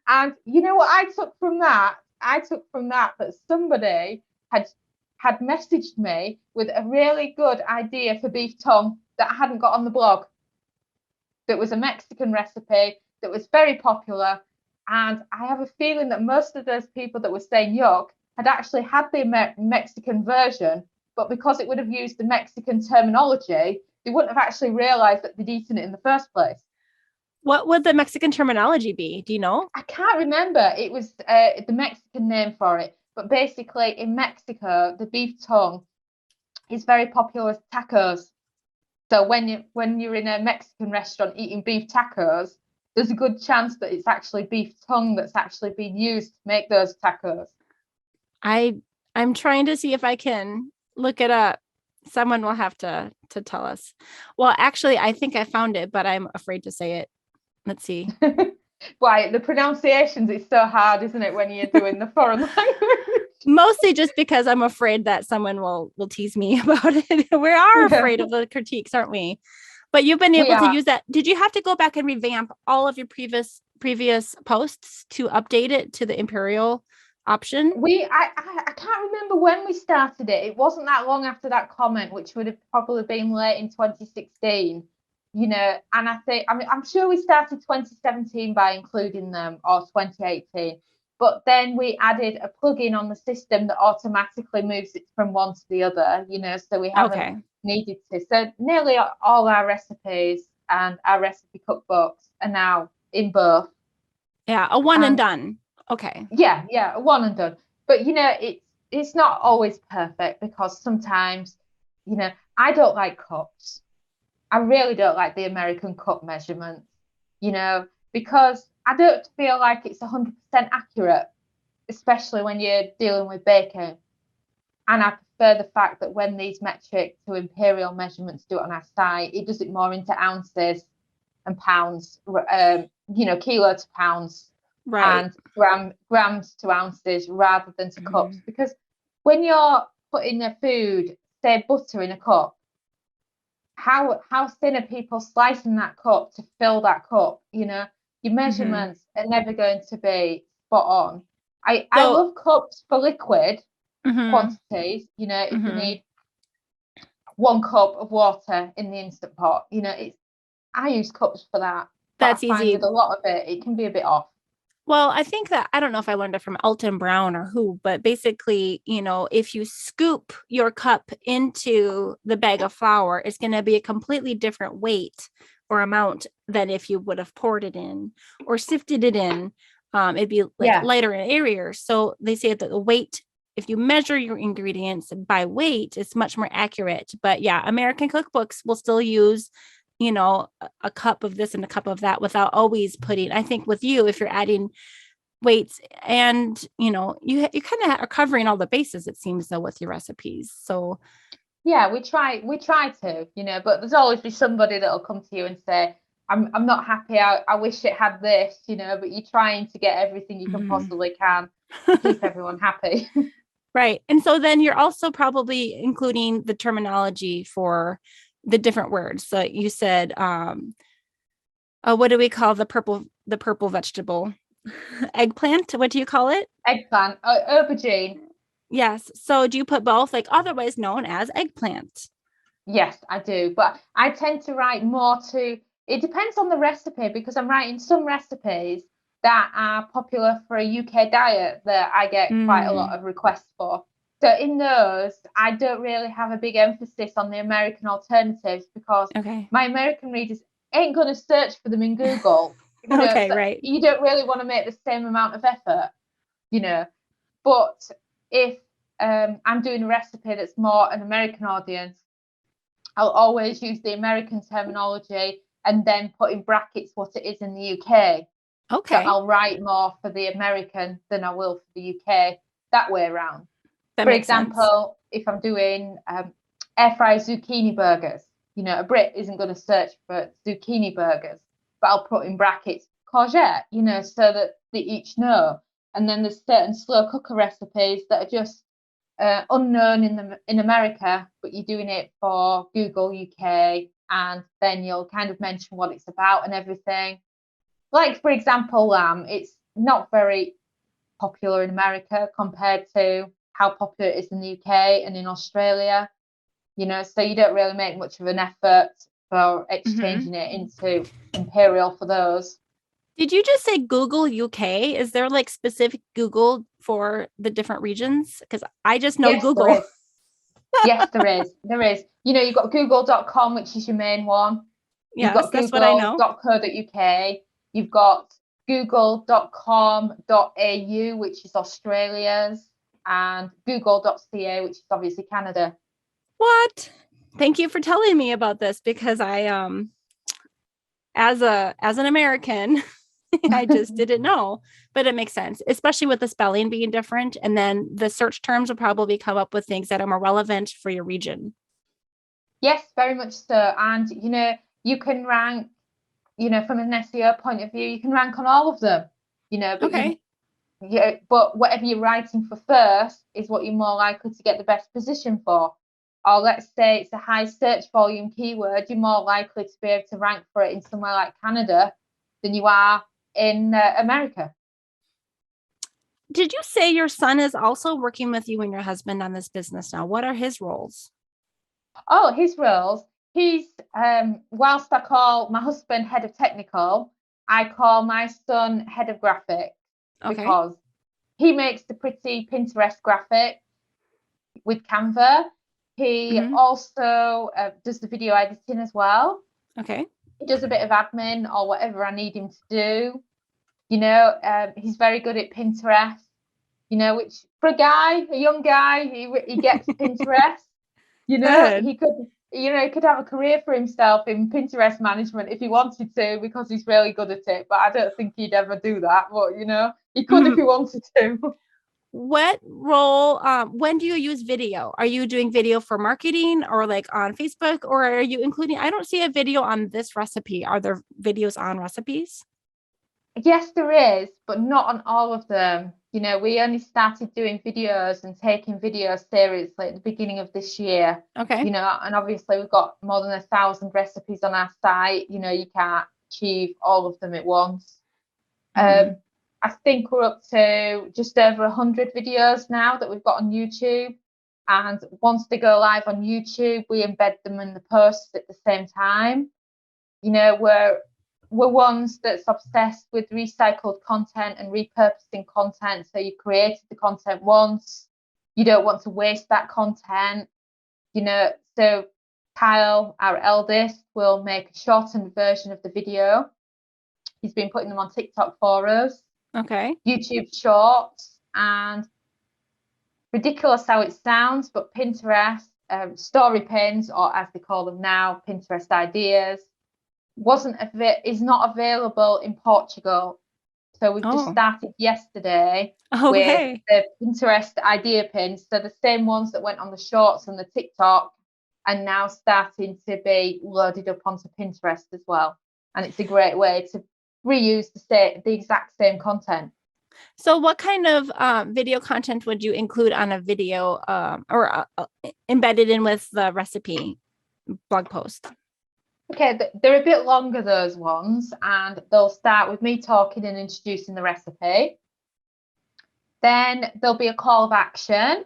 And you know what I took from that? I took from that somebody had messaged me with a really good idea for beef tongue that I hadn't got on the blog. That was a Mexican recipe that was very popular. And I have a feeling that most of those people that were saying yuck had actually had the Mexican version, but because it would have used the Mexican terminology, they wouldn't have actually realized that they'd eaten it in the first place. What would the Mexican terminology be? Do you know? I can't remember. It was the Mexican name for it. But basically, in Mexico, the beef tongue is very popular as tacos. So when you're in a Mexican restaurant eating beef tacos, there's a good chance that it's actually beef tongue that's actually been used to make those tacos. I'm trying to see if I can look it up. Someone will have to tell us. Well, actually, I think I found it, but I'm afraid to say it. Let's see. Why, the pronunciations, it's so hard, isn't it, when you're doing the foreign language? Mostly just because I'm afraid that someone will tease me about it. We are afraid of the critiques, aren't we? But you've been able to use that. Did you have to go back and revamp all of your previous posts to update it to the Imperial option? I can't remember when we started it. It wasn't that long after that comment, which would have probably been late in 2016. And I'm sure we started 2017 by including them, or 2018. But then we added a plugin on the system that automatically moves it from one to the other, so we haven't needed to. So nearly all our recipes and our recipe cookbooks are now in both. Yeah, a one and done. Okay. Yeah, a one and done. But, it's not always perfect because sometimes, I don't like cups. I really don't like the American cup measurements, because I don't feel like it's 100% accurate, especially when you're dealing with baking. And I prefer the fact that when these metric to imperial measurements do it on our site, it does it more into ounces and pounds, kilo to pounds, right, and grams to ounces rather than to cups. Because when you're putting a food, say butter in a cup, how thin are people slicing that cup to fill that cup? Your measurements are never going to be spot on. I love cups for liquid quantities. If you need 1 cup of water in the Instant Pot, I use cups for that. That's easy. With a lot of it can be a bit off. Well, I think that, I don't know if I learned it from Alton Brown or who, but basically, if you scoop your cup into the bag of flour, it's going to be a completely different weight or amount than if you would have poured it in or sifted it in. It'd be lighter and airier. So they say that the weight, if you measure your ingredients by weight, it's much more accurate. But yeah, American cookbooks will still use a cup of this and a cup of that without always putting, I think with you, if you're adding weights and, you kind of are covering all the bases, it seems, though, with your recipes. So yeah, we try to, but there's always be somebody that'll come to you and say, I'm not happy. I wish it had this, but you're trying to get everything you can possibly can to keep everyone happy. Right. And so then you're also probably including the terminology for the different words. So you said, what do we call the purple vegetable? Eggplant? What do you call it? Eggplant, aubergine. Yes. So do you put both, like otherwise known as eggplant? Yes, I do. But I tend to write more it depends on the recipe, because I'm writing some recipes that are popular for a UK diet that I get quite a lot of requests for. So in those, I don't really have a big emphasis on the American alternatives, because my American readers ain't going to search for them in Google. Okay, right. You don't really want to make the same amount of effort, you know. But if I'm doing a recipe that's more an American audience, I'll always use the American terminology and then put in brackets what it is in the UK. So Okay. I'll write more for the American than I will for the UK, that way around. That For makes sense. example, if I'm doing air fry zucchini burgers, a Brit isn't going to search for zucchini burgers, but I'll put in brackets courgette, so that they each know. And then there's certain slow cooker recipes that are just unknown in America, but you're doing it for Google UK, and then you'll kind of mention what it's about and everything. Like, for example, lamb, it's not very popular in America compared to how popular it is in the UK and in Australia, so you don't really make much of an effort for exchanging it into imperial for those. Did you just say Google UK? Is there like specific Google for the different regions? Because I just know Yes, Google. there is. Yes, there is. There is. You've got google.com, which is your main one. You've Yes, got that's what I know. google.co.uk. You've got google.com.au, which is Australia's, and google.ca, which is obviously Canada. What? Thank you for telling me about this because I as an American, I just didn't know. But it makes sense, especially with the spelling being different. And then the search terms will probably come up with things that are more relevant for your region. Yes, very much so. And, you can rank, from an SEO point of view, you can rank on all of them, but Okay. but whatever you're writing for first is what you're more likely to get the best position for. Or let's say it's a high search volume keyword, you're more likely to be able to rank for it in somewhere like Canada than you are in America. Did you say your son is also working with you and your husband on this business now? What are his roles? Oh, his roles. He's whilst I call my husband head of technical, I call my son head of graphic, Okay. because he makes the pretty Pinterest graphic with Canva. He also does the video editing as well. Okay. He does a bit of admin or whatever I need him to do. He's very good at Pinterest. Which for a young guy, he gets Pinterest. Good. He could have a career for himself in Pinterest management if he wanted to, because he's really good at it. But I don't think he'd ever do that. But he could if he wanted to. What role, when do you use video? Are you doing video for marketing or like on Facebook, or are you including, I don't see a video on this recipe. Are there videos on recipes? Yes, there is, but not on all of them. We only started doing videos and taking videos seriously at the beginning of this year. Okay. And obviously we've got more than 1,000 recipes on our site. You can't achieve all of them at once. I think we're up to just over 100 videos now that we've got on YouTube. And once they go live on YouTube, we embed them in the posts at the same time. We're ones that's obsessed with recycled content and repurposing content. So you created the content once, you don't want to waste that content. So Kyle, our eldest, will make a shortened version of the video. He's been putting them on TikTok for us. Okay. YouTube Shorts, and ridiculous how it sounds, but Pinterest story pins, or as they call them now, Pinterest ideas, is not available in Portugal. So we've just started yesterday with the Pinterest idea pins. So the same ones that went on the shorts and the TikTok are now starting to be loaded up onto Pinterest as well. And it's a great way to reuse the exact same content. So what kind of video content would you include on a video or embedded in with the recipe blog post? Okay, they're a bit longer, those ones, and they'll start with me talking and introducing the recipe. Then there'll be a call of action,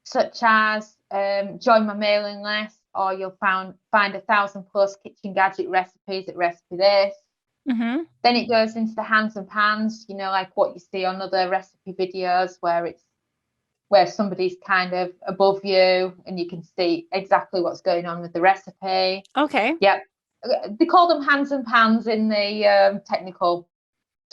such as join my mailing list, or you'll find 1,000+ kitchen gadget recipes at Recipe This. Then it goes into the hands and pans, like what you see on other recipe videos, where somebody's kind of above you and you can see exactly what's going on with the recipe. Okay. Yep. they call them hands and pans in the technical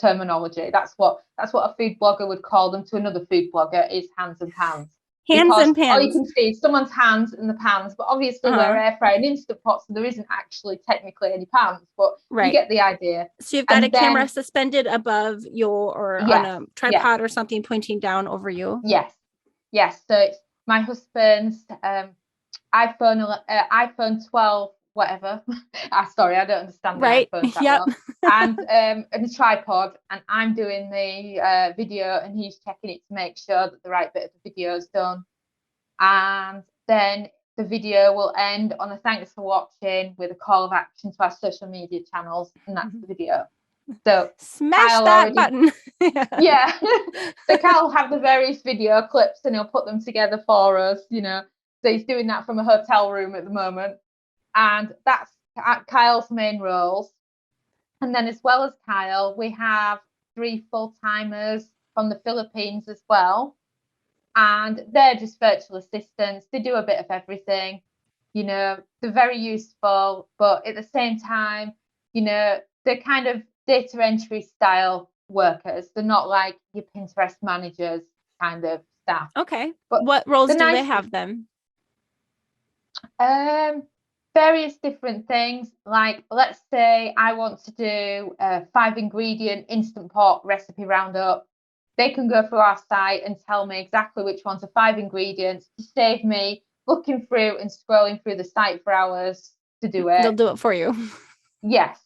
terminology. That's what a food blogger would call them to another food blogger, is hands and pans. Hands Because and all you pans. can see is someone's hands in the pans, but obviously we're air frying Instant Pot, so there isn't actually technically any pans, but you get the idea. So you've got a camera suspended above you or on a tripod or something pointing down over you. Yes. So it's my husband's iPhone 12, whatever. Sorry, I don't understand the iPhones that well. And a tripod, and I'm doing the video, and he's checking it to make sure that the right bit of the video is done. And then the video will end on a thanks for watching with a call of action to our social media channels, and that's the video. So smash Kyle that button. Yeah. So Kyle will have the various video clips and he'll put them together for us, you know. So he's doing that from a hotel room at the moment. And that's Kyle's main roles. And then as well as Kyle, we have 3 full-timers from the Philippines as well. And they're just virtual assistants. They do a bit of everything. You know, they're very useful, but at the same time, you know, they're kind of data entry style workers. They're not like your Pinterest managers kind of staff. Okay. But what roles do they have then? Various different things. Like, let's say I want to do a 5-ingredient Instant Pot recipe roundup. They can go through our site and tell me exactly which ones are 5 ingredients to save me looking through and scrolling through the site for hours to do it. They'll do it for you. Yes.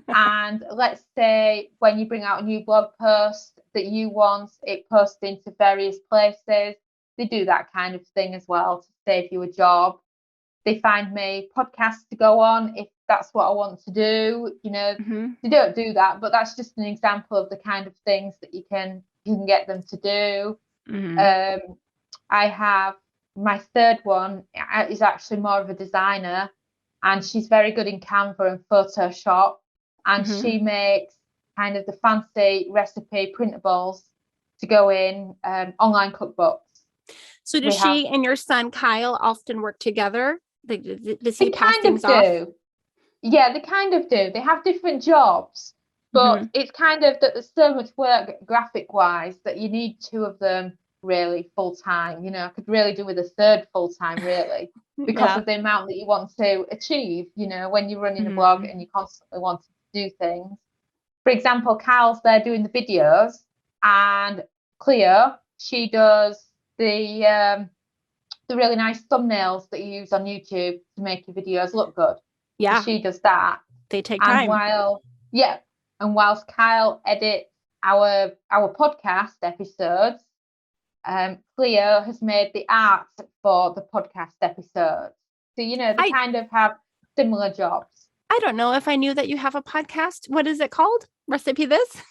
And let's say when you bring out a new blog post that you want it posted into various places, they do that kind of thing as well to save you a job. They find me podcasts to go on if that's what I want to do. You know, they don't do that, but that's just an example of the kind of things that you can get them to do. I have my third one is actually more of a designer, and she's very good in Canva and Photoshop, and she makes kind of the fancy recipe printables to go in online cookbooks. So does she and your son Kyle often work together? Does he pass things off? Yeah, they kind of do. They have different jobs, but it's kind of that there's so much work graphic wise that you need 2 of them really full time. You know, I could really do with a third full time really because of the amount that you want to achieve, you know, when you're running a blog and you constantly want to do things. For example, Kyle's there doing the videos, and Cleo, she does the really nice thumbnails that you use on YouTube to make your videos look good. Yeah. So she does that. They take time. And whilst Kyle edits our podcast episodes, Cleo has made the art for the podcast episodes. So, you know, they kind of have similar jobs. I don't know if I knew that you have a podcast. What is it called? Recipe This?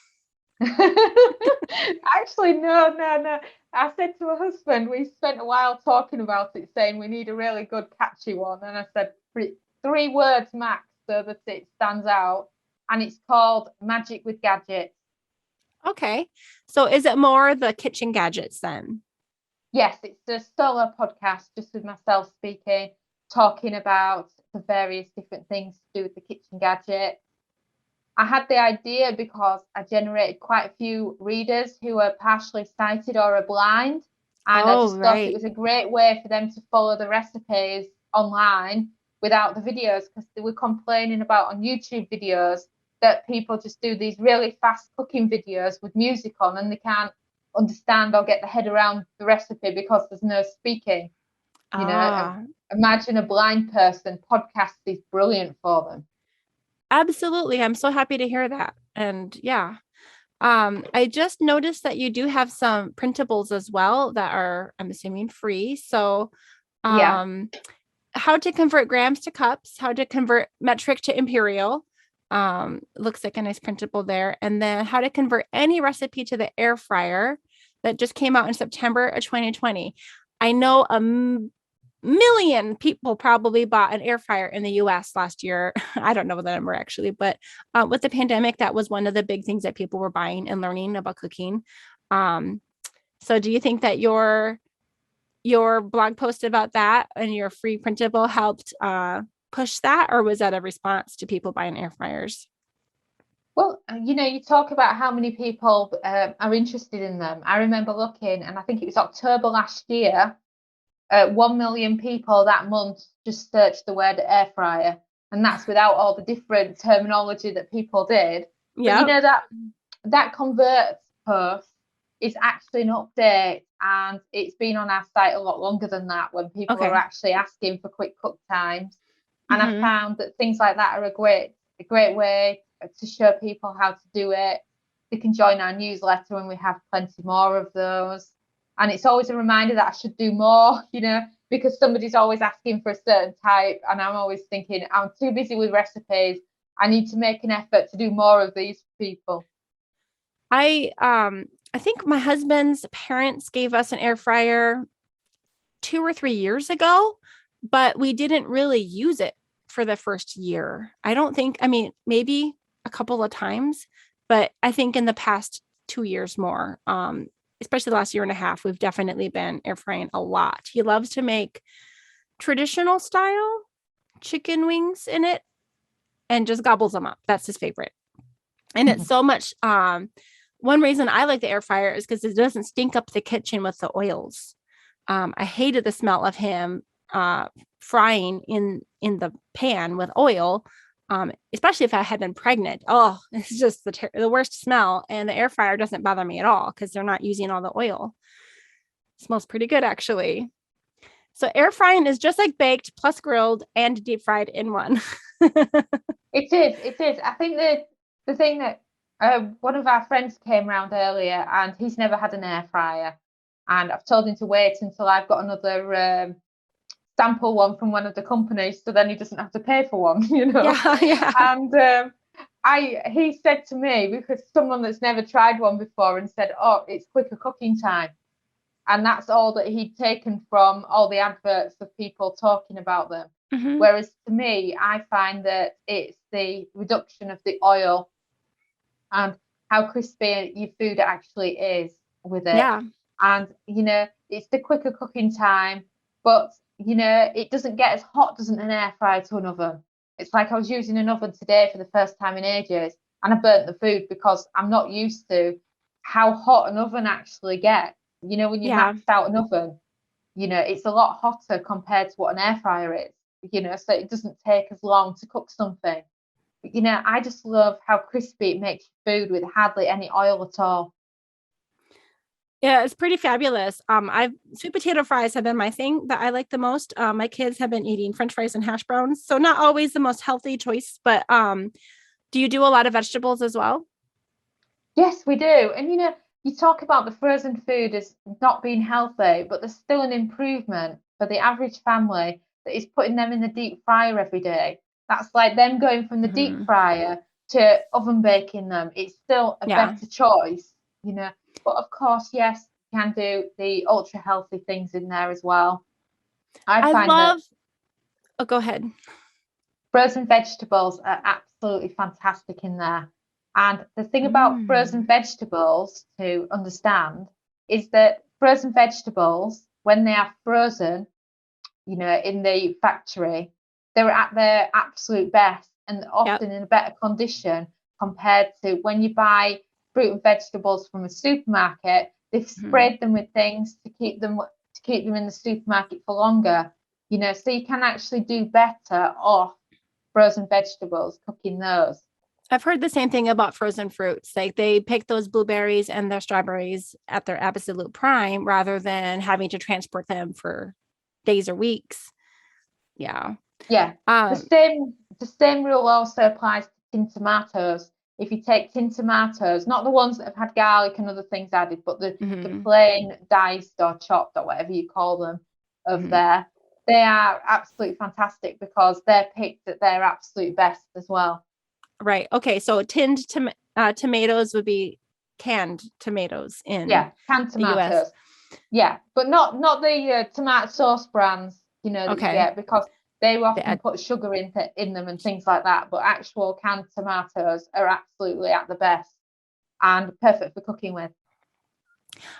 Actually, no. I said to my husband, we spent a while talking about it, saying we need a really good catchy one. And I said 3 words max so that it stands out. And it's called Magic with Gadgets. Okay. So is it more the kitchen gadgets then? Yes, it's a solo podcast just with myself speaking, talking about the various different things to do with the kitchen gadget. I had the idea because I generated quite a few readers who are partially sighted or are blind. And I just thought it was a great way for them to follow the recipes online without the videos, because they were complaining about on YouTube videos that people just do these really fast cooking videos with music on and they can't understand or get their head around the recipe because there's no speaking. You know, imagine a blind person. Podcast is brilliant for them. Absolutely. I'm so happy to hear that. And I just noticed that you do have some printables as well that are, I'm assuming, free. So how to convert grams to cups, how to convert metric to imperial. Looks like a nice printable there. And then how to convert any recipe to the air fryer that just came out in September of 2020. I know a million people probably bought an air fryer in the US last year. I don't know the number actually, but with the pandemic, that was one of the big things that people were buying and learning about cooking. So do you think that your blog post about that and your free printable helped push that, or was that a response to people buying air fryers? Well, you talk about how many people are interested in them. I remember looking, and I think it was October last year, 1 million people that month just searched the word air fryer. And that's without all the different terminology that people did. But Yeah. that converts post is actually an update, and it's been on our site a lot longer than that, when people are Okay. actually asking for quick cook times. And I Mm-hmm. found that things like that are a great way to show people how to do it. They can join our newsletter, and we have plenty more of those. And it's always a reminder that I should do more, because somebody's always asking for a certain type, and I'm always thinking, I'm too busy with recipes. I need to make an effort to do more of these for people. I think my husband's parents gave us an air fryer 2 or 3 years ago, but we didn't really use it for the first year. I don't think, I mean, maybe a couple of times, but I think in the past 2 years more, especially the last year and a half, we've definitely been air frying a lot. He loves to make traditional style chicken wings in it and just gobbles them up. That's his favorite. And it's so much, one reason I like the air fryer is because it doesn't stink up the kitchen with the oils. I hated the smell of him frying in the pan with oil, especially if I had been pregnant. Oh, it's just the worst smell. And the air fryer doesn't bother me at all because they're not using all the oil. It smells pretty good, actually. So air frying is just like baked plus grilled and deep fried in one. It is. It is. I think the thing that one of our friends came around earlier, and he's never had an air fryer, and I've told him to wait until I've got another sample one from one of the companies, so then he doesn't have to pay for one, Yeah, yeah. And he said to me, because someone that's never tried one before, and said, "Oh, it's quicker cooking time." And that's all that he'd taken from all the adverts of people talking about them. Mm-hmm. Whereas to me, I find that it's the reduction of the oil and how crispy your food actually is with it. Yeah. And, it's the quicker cooking time, but, it doesn't get as hot, doesn't an air fryer to an oven? It's like I was using an oven today for the first time in ages, and I burnt the food because I'm not used to how hot an oven actually gets. When you Yeah. max out an oven, it's a lot hotter compared to what an air fryer is, so it doesn't take as long to cook something. But, I just love how crispy it makes food with hardly any oil at all. Yeah, it's pretty fabulous. I've sweet potato fries have been my thing that I like the most. My kids have been eating French fries and hash browns, so not always the most healthy choice. But do you do a lot of vegetables as well? Yes, we do. And, you talk about the frozen food as not being healthy, but there's still an improvement for the average family that is putting them in the deep fryer every day. That's like them going from the deep Mm-hmm. fryer to oven baking them. It's still a Yeah, better choice, you know. But of course, yes, you can do the ultra healthy things in there as well. I I find that love. Oh, go ahead. frozen vegetables are absolutely fantastic in there. And the thing about Mm. frozen vegetables to understand is that frozen vegetables, when they are frozen, in the factory, they're at their absolute best and Yep. often in a better condition compared to when you buy fruit and vegetables from a supermarket. They've Mhm. sprayed them with things to keep them in the supermarket for longer. So you can actually do better off frozen vegetables, cooking those. I've heard the same thing about frozen fruits. Like they pick those blueberries and their strawberries at their absolute prime rather than having to transport them for days or weeks. Yeah. Yeah, the Um, same the same rule also applies to tin tomatoes. If you take tin tomatoes, not the ones that have had garlic and other things added, but the mhm, plain diced or chopped or whatever you call them of mhm. there, they are absolutely fantastic because they're picked at their absolute best as well. Right. Okay. So tomatoes would be canned tomatoes in Yeah, canned the US. tomatoes. Yeah, but not the tomato sauce brands, that you Okay. get because they The often put sugar in them and things like that. But actual canned tomatoes are absolutely at the best and perfect for cooking with.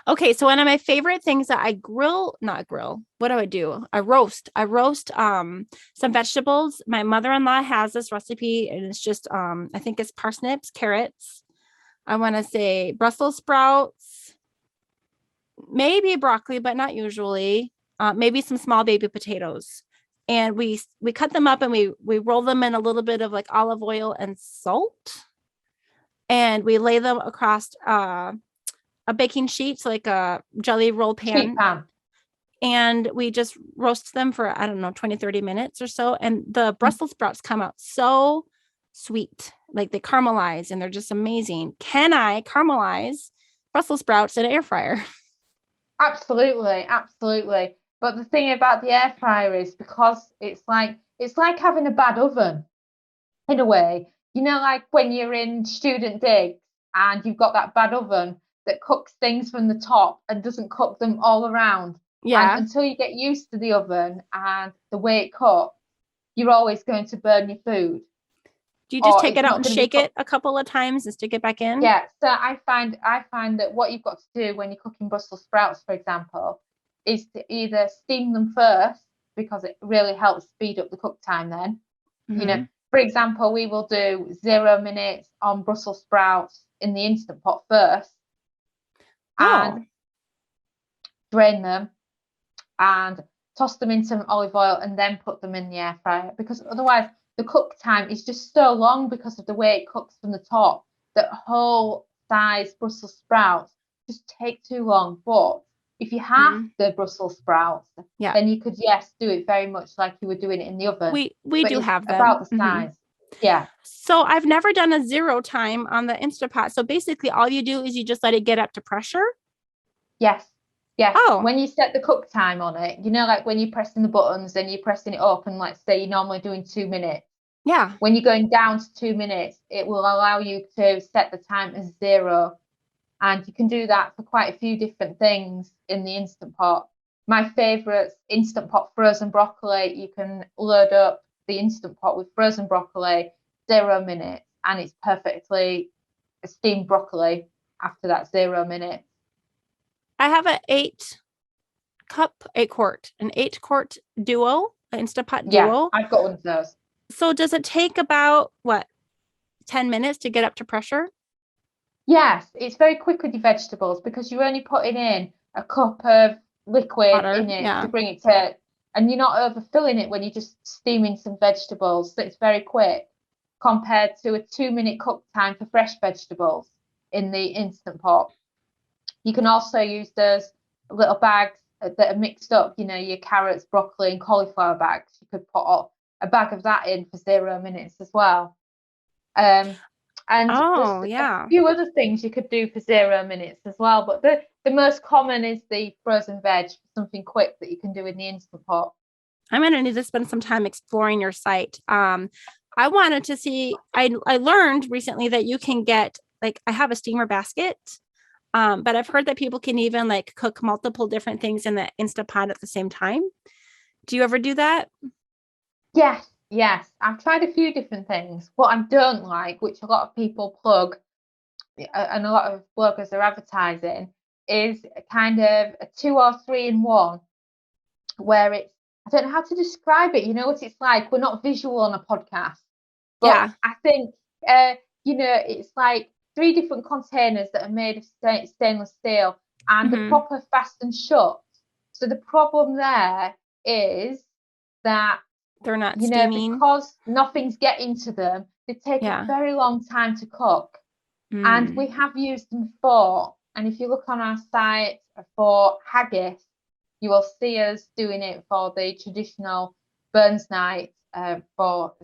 Okay, so one of my favorite things that I grill, not grill, what do I do? I roast. I roast some vegetables. My mother-in-law has this recipe and it's just I think it's parsnips, carrots. I want to say Brussels sprouts, maybe broccoli, but not usually. Maybe some small baby potatoes. And we cut them up and we roll them in a little bit of like olive oil and salt. And we lay them across a baking sheet, so like a jelly roll Sheet pan. pan. And we just roast them for, I don't know, 20, 30 minutes or so. And the Brussels sprouts come out so sweet, like they caramelize and they're just amazing. Can I caramelize Brussels sprouts in an air fryer? Absolutely, absolutely. But the thing about the air fryer is because it's like having a bad oven in a way. You know, like when you're in student digs and you've got that bad oven that cooks things from the top and doesn't cook them all around. And Yeah. until you get used to the oven and the way it cooks, you're always going to burn your food, Do you just or take it's it out not and going to be shake it cooked. a couple of times and stick it back in? Yeah, so I find that what you've got to do when you're cooking Brussels sprouts, for example, is to either steam them first because it really helps speed up the cook time then. You know, Mm-hmm. for example, we will do 0 minutes on Brussels sprouts in the Instant Pot first Oh, and drain them and toss them in some olive oil and then put them in the air fryer, because otherwise the cook time is just so long because of the way it cooks from the top that whole size Brussels sprouts just take too long. But if you have mm-hmm. the Brussels sprouts, Yeah. then you could, yes, do it very much like you were doing it in the oven. We But do it's have them. about the Mm-hmm. size. Yeah. So I've never done a zero time on the Instapot. So basically all you do is you just let it get up to pressure. Yes. Yes. Oh, When you set the cook time on it, you know, like when you're pressing the buttons and you're pressing it up, and let's say you're normally doing 2 minutes. yeah. When you're going down to 2 minutes, it will allow you to set the time as 0. And you can do that for quite a few different things in the Instant Pot. My favourite Instant Pot frozen broccoli, you can load up the Instant Pot with frozen broccoli, 0 minutes, and it's perfectly steamed broccoli after that 0 minute. I have an 8 quart duo, an Instapot Yeah, duo. I've got one of those. So does it take about what, 10 minutes to get up to pressure? Yes, it's very quick with your vegetables because you're only putting in a cup of liquid Water. in it to Yeah. bring it to, and you're not overfilling it when you're just steaming some vegetables. So it's very quick compared to a 2 minute cook time for fresh vegetables in the Instant Pot. You can also use those little bags that are mixed up, you know, your carrots, broccoli, and cauliflower bags. You could put a bag of that in for 0 minutes as well. Um, and there's Oh, a yeah. few other things you could do for 0 minutes as well, but the most common is the frozen veg, something quick that you can do in the Instant Pot. I'm going to need to spend some time exploring your site. I wanted to see, I learned recently that you can get, like, I have a steamer basket, but I've heard that people can even like cook multiple different things in the Instapot at the same time. Do you ever do that? Yes, yes. I've tried a few different things. What I don't like, which a lot of people plug and a lot of bloggers are advertising, is a kind of a 2 or 3 in 1, where it's, I don't know how to describe it. You know what it's like? We're not visual on a podcast, but Yeah. I think, it's like 3 different containers that are made of stainless steel and the Mm-hmm. proper fast and shut. So the problem there is that, They're not steaming. because nothing's getting to them, they take a Yeah. very long time to cook. And Mm. we have used them before. And if you look on our site for haggis, you will see us doing it for the traditional Burns night for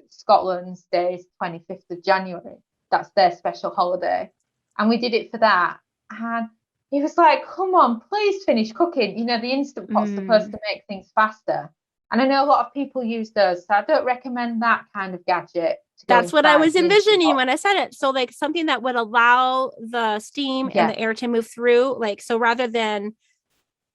Scotland's Day, 25th of January. That's their special holiday. And we did it for that. And he was like, come on, please finish cooking. You know, the Instant Pot's supposed Mm. to make things faster. And I know a lot of people use those. So I don't recommend that kind of gadget to go That's what I inside was the Instant envisioning Pot. when I said it. So, like something that would allow the steam and Yeah. the air to move through. Like, so rather than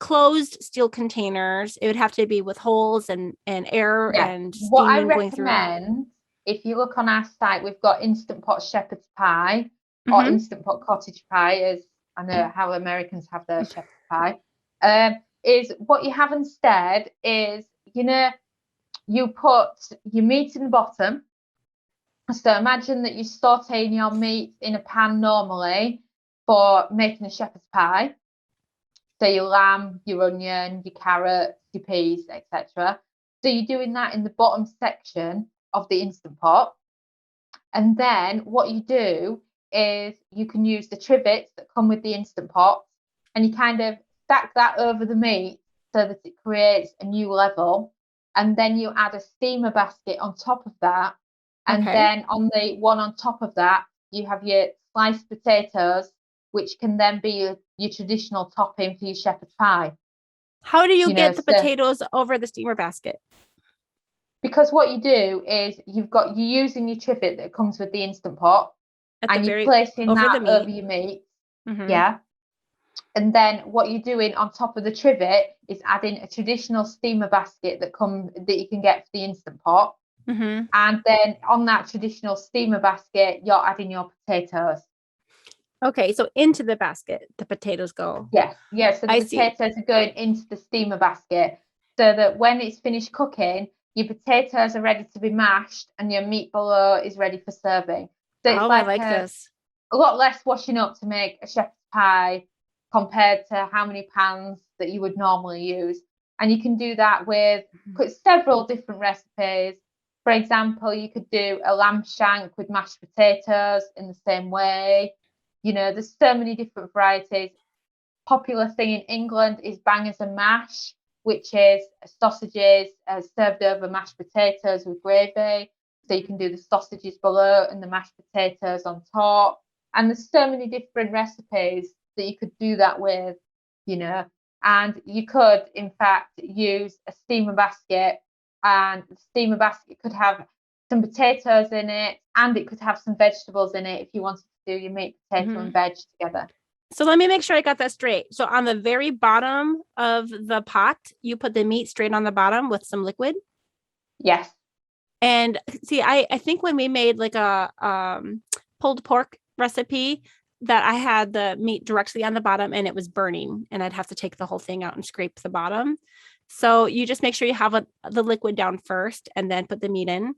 closed steel containers, it would have to be with holes and air Yeah. and What I steaming going through. recommend, if you look on our site, we've got Instant Pot Shepherd's Pie or Mm-hmm. Instant Pot Cottage Pie, as I know how Americans have their shepherd's pie, is what you have instead is, you put your meat in the bottom. So imagine that you're sauteing your meat in a pan normally for making a shepherd's pie. So your lamb, your onion, your carrots, your peas, etc. So you're doing that in the bottom section of the Instant Pot. And then what you do is you can use the trivets that come with the Instant Pot, and you kind of stack that over the meat so that it creates a new level. And then you add a steamer basket on top of that. And then on the one on top of that, you have your sliced potatoes, which can then be your traditional topping for your shepherd's pie. How do you get the potatoes over the steamer basket? Because what you do is you're using your trivet that comes with the Instant Pot, and you're placing that over your meat. Mm-hmm. Yeah. And then what you're doing on top of the trivet is adding a traditional steamer basket that you can get for the Instant Pot. Mm-hmm. And then on that traditional steamer basket, you're adding your potatoes. Okay, so into the basket, the potatoes go. Yes. So the potatoes are going into the steamer basket, so that when it's finished cooking, your potatoes are ready to be mashed and your meat below is ready for serving. So it's I like this. A lot less washing up to make a shepherd's pie compared to how many pans that you would normally use. And you can do that with several different recipes. For example, you could do a lamb shank with mashed potatoes in the same way. There's so many different varieties. Popular thing in England is bangers and mash, which is sausages served over mashed potatoes with gravy. So you can do the sausages below and the mashed potatoes on top. And there's so many different recipes that you could do that with, and you could, in fact, use a steamer basket, and the steamer basket could have some potatoes in it, and it could have some vegetables in it if you wanted to do your meat, potato, and veg together. So let me make sure I got that straight. So on the very bottom of the pot, you put the meat straight on the bottom with some liquid? Yes. And see, I think when we made like a pulled pork recipe, that I had the meat directly on the bottom and it was burning, and I'd have to take the whole thing out and scrape the bottom. So you just make sure you have the liquid down first and then put the meat in.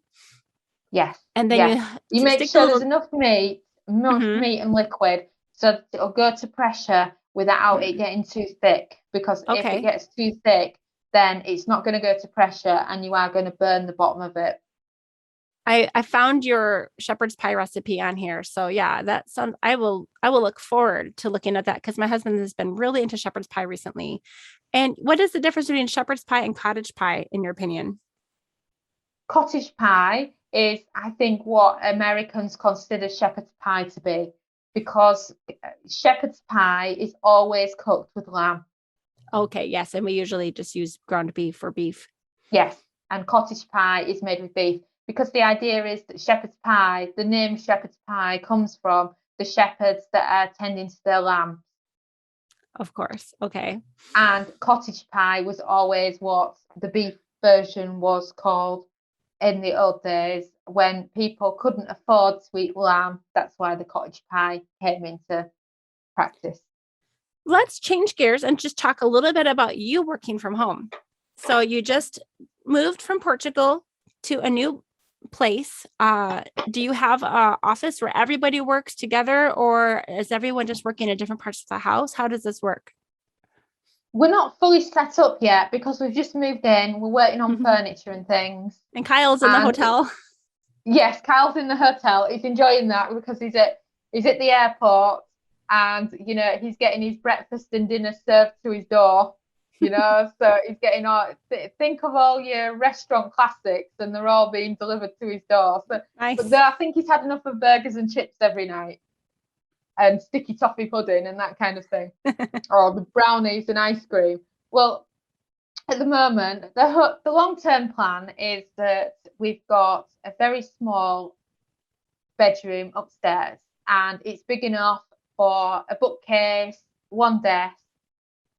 Yes. And then you make sure there's enough meat and liquid so that it'll go to pressure without it getting too thick, because if it gets too thick, then it's not going to go to pressure and you are going to burn the bottom of it. I found your shepherd's pie recipe on here. So yeah, that sounds, I will look forward to looking at that, because my husband has been really into shepherd's pie recently. And what is the difference between shepherd's pie and cottage pie, in your opinion? Cottage pie is, I think, what Americans consider shepherd's pie to be, because shepherd's pie is always cooked with lamb. Okay, yes. And we usually just use ground beef or beef. Yes. And cottage pie is made with beef, because the idea is that shepherd's pie, the name shepherd's pie, comes from the shepherds that are tending to their lamb. Of course. Okay. And cottage pie was always what the beef version was called in the old days, when people couldn't afford to eat lamb. That's why the cottage pie came into practice. Let's change gears and just talk a little bit about you working from home. So you just moved from Portugal to a new place. Do you have an office where everybody works together, or is everyone just working in different parts of the house? How does this work? We're not fully set up yet, because we've just moved in. We're working on furniture and things. And Kyle's in the hotel. Yes, Kyle's in the hotel. He's enjoying that because he's at the airport, and he's getting his breakfast and dinner served to his door. So he's getting think of all your restaurant classics, and they're all being delivered to his door. So, nice. But I think he's had enough of burgers and chips every night, and sticky toffee pudding and that kind of thing, or the brownies and ice cream. Well, at the moment, the long-term plan is that we've got a very small bedroom upstairs, and it's big enough for a bookcase, one desk,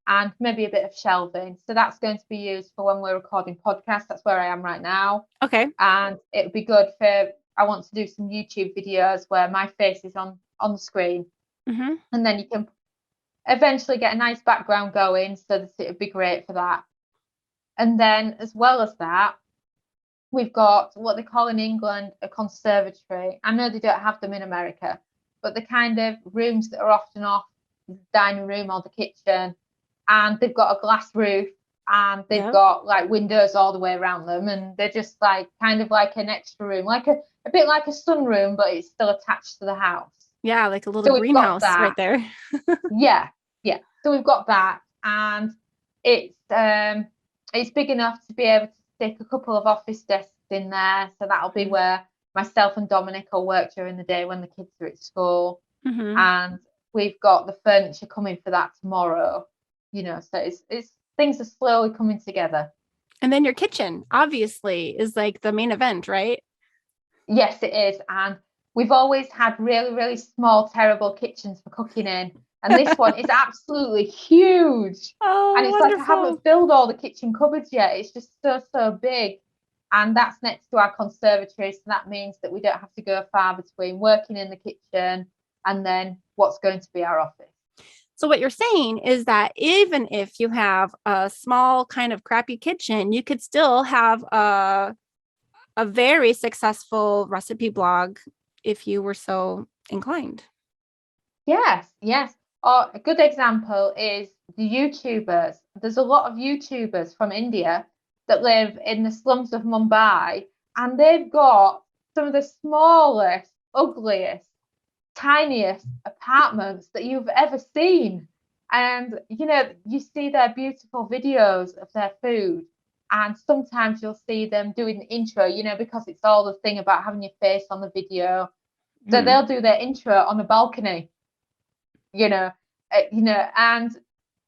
and maybe a bit of shelving. So that's going to be used for when we're recording podcasts. That's where I am right now. Okay. And it would be good I want to do some YouTube videos where my face is on the screen. Mm-hmm. And then you can eventually get a nice background going so that it would be great for that. And then as well as that, we've got what they call in England a conservatory. I know they don't have them in America, but the kind of rooms that are often off the dining room or the kitchen, and they've got a glass roof and they've got like windows all the way around them, and they're just like kind of like an extra room, like a bit like a sunroom, but it's still attached to the house. Yeah, like a little greenhouse right there. Yeah. So we've got that, and it's big enough to be able to stick a couple of office desks in there. So that'll be where myself and Dominic will work during the day when the kids are at school. And we've got the furniture coming for that tomorrow. So it's things are slowly coming together. And then your kitchen obviously is like the main event, right? Yes, it is. And we've always had really, really small, terrible kitchens for cooking in. And this one is absolutely huge. Oh, and it's wonderful. like I haven't filled all the kitchen cupboards yet. It's just so big. And that's next to our conservatory. So that means that we don't have to go far between working in the kitchen and then what's going to be our office. So what you're saying is that even if you have a small kind of crappy kitchen, you could still have a very successful recipe blog if you were so inclined. Yes. Or a good example is the YouTubers. There's a lot of YouTubers from India that live in the slums of Mumbai, and they've got some of the smallest, ugliest, tiniest apartments that you've ever seen. And you see their beautiful videos of their food, and sometimes you'll see them doing the intro, because it's all the thing about having your face on the video. So they'll do their intro on a balcony, and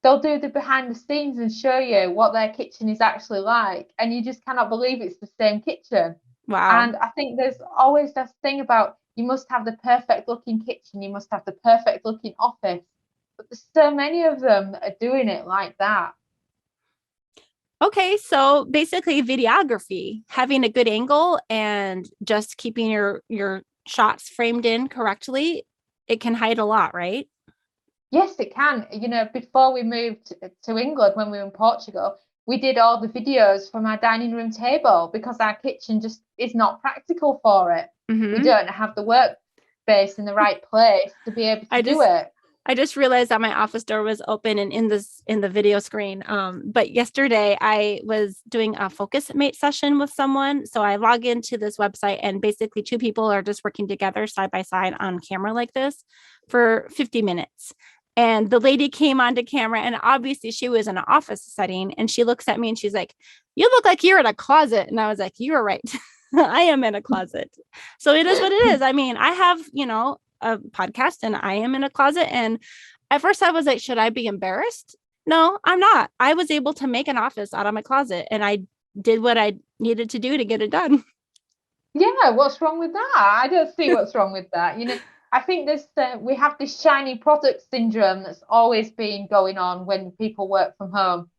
they'll do the behind the scenes and show you what their kitchen is actually like, and you just cannot believe it's the same kitchen. Wow. And I think there's always this thing about you must have the perfect looking kitchen, you must have the perfect looking office, but there's so many of them that are doing it like that. Okay, so basically videography, having a good angle and just keeping your shots framed in correctly, it can hide a lot, right? Yes, it can. Before we moved to England, when we were in Portugal, we did all the videos from our dining room table because our kitchen just is not practical for it. We don't have the workspace in the right place to be able to do it. I just realized that my office door was open and in the video screen. But yesterday I was doing a focus mate session with someone. So I log into this website and basically two people are just working together side by side on camera like this for 50 minutes. And the lady came onto camera, and obviously she was in an office setting, and she looks at me and she's like, "You look like you're in a closet." And I was like, "You were right. I am in a closet." So it is what it is. I mean, I have, a podcast and I am in a closet. And at first I was like, should I be embarrassed? No, I'm not. I was able to make an office out of my closet, and I did what I needed to do to get it done. Yeah, what's wrong with that? I don't see what's wrong with that. I think we have this shiny product syndrome that's always been going on when people work from home.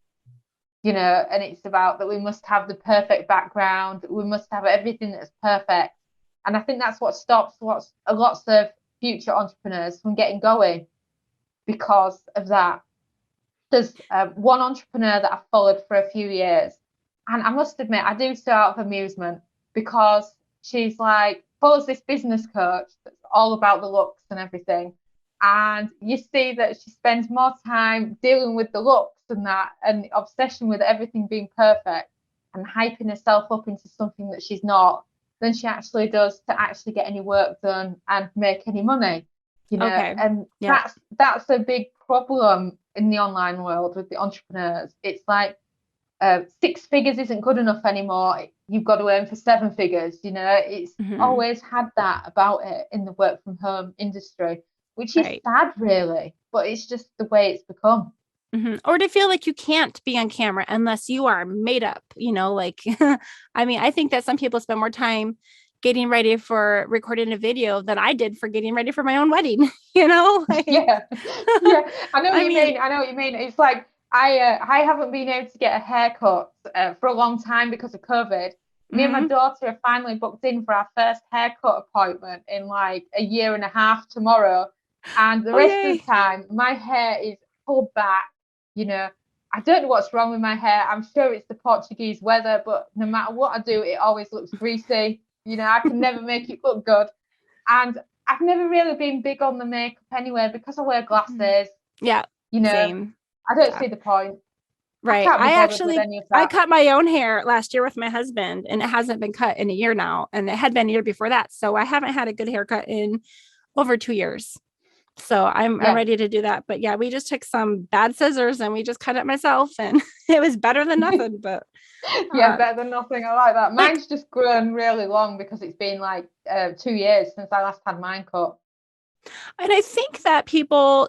And it's about that we must have the perfect background, we must have everything that's perfect. And I think that's what stops lots of future entrepreneurs from getting going because of that. There's one entrepreneur that I've followed for a few years, and I must admit, I do so out of amusement because she's like follows this business coach that's all about the looks and everything. And you see that she spends more time dealing with the looks and that, and the obsession with everything being perfect and hyping herself up into something that she's not, than she actually does to actually get any work done and make any money. Okay. And that's a big problem in the online world with the entrepreneurs. It's like 6 figures isn't good enough anymore. You've got to earn for 7 figures. It's always had that about it in the work from home industry, which is sad, really, but it's just the way it's become. Or to feel like you can't be on camera unless you are made up, I mean, I think that some people spend more time getting ready for recording a video than I did for getting ready for my own wedding, Yeah. I know what you mean. It's like I haven't been able to get a haircut for a long time because of COVID. Me and my daughter are finally booked in for our first haircut appointment in like a year and a half tomorrow. And the rest of the time, my hair is pulled back, you know. I don't know what's wrong with my hair. I'm sure it's the Portuguese weather, but no matter what I do, it always looks greasy. You know, I can never make it look good. And I've never really been big on the makeup anyway because I wear glasses. Yeah, You know, same. I don't Yeah. see the point. I Right. can't be bothered with any of I that. cut my own hair last year with my husband, and it hasn't been cut in a year now. And it had been a year before that. So I haven't had a good haircut in over 2 years. So I'm Yeah. ready to do that. But yeah, we just took some bad scissors and we just cut it myself, and it was better than nothing. But Yeah, better than nothing. I like that. like, Mine's just grown really long because it's been like 2 years since I last had mine cut. and I think that people,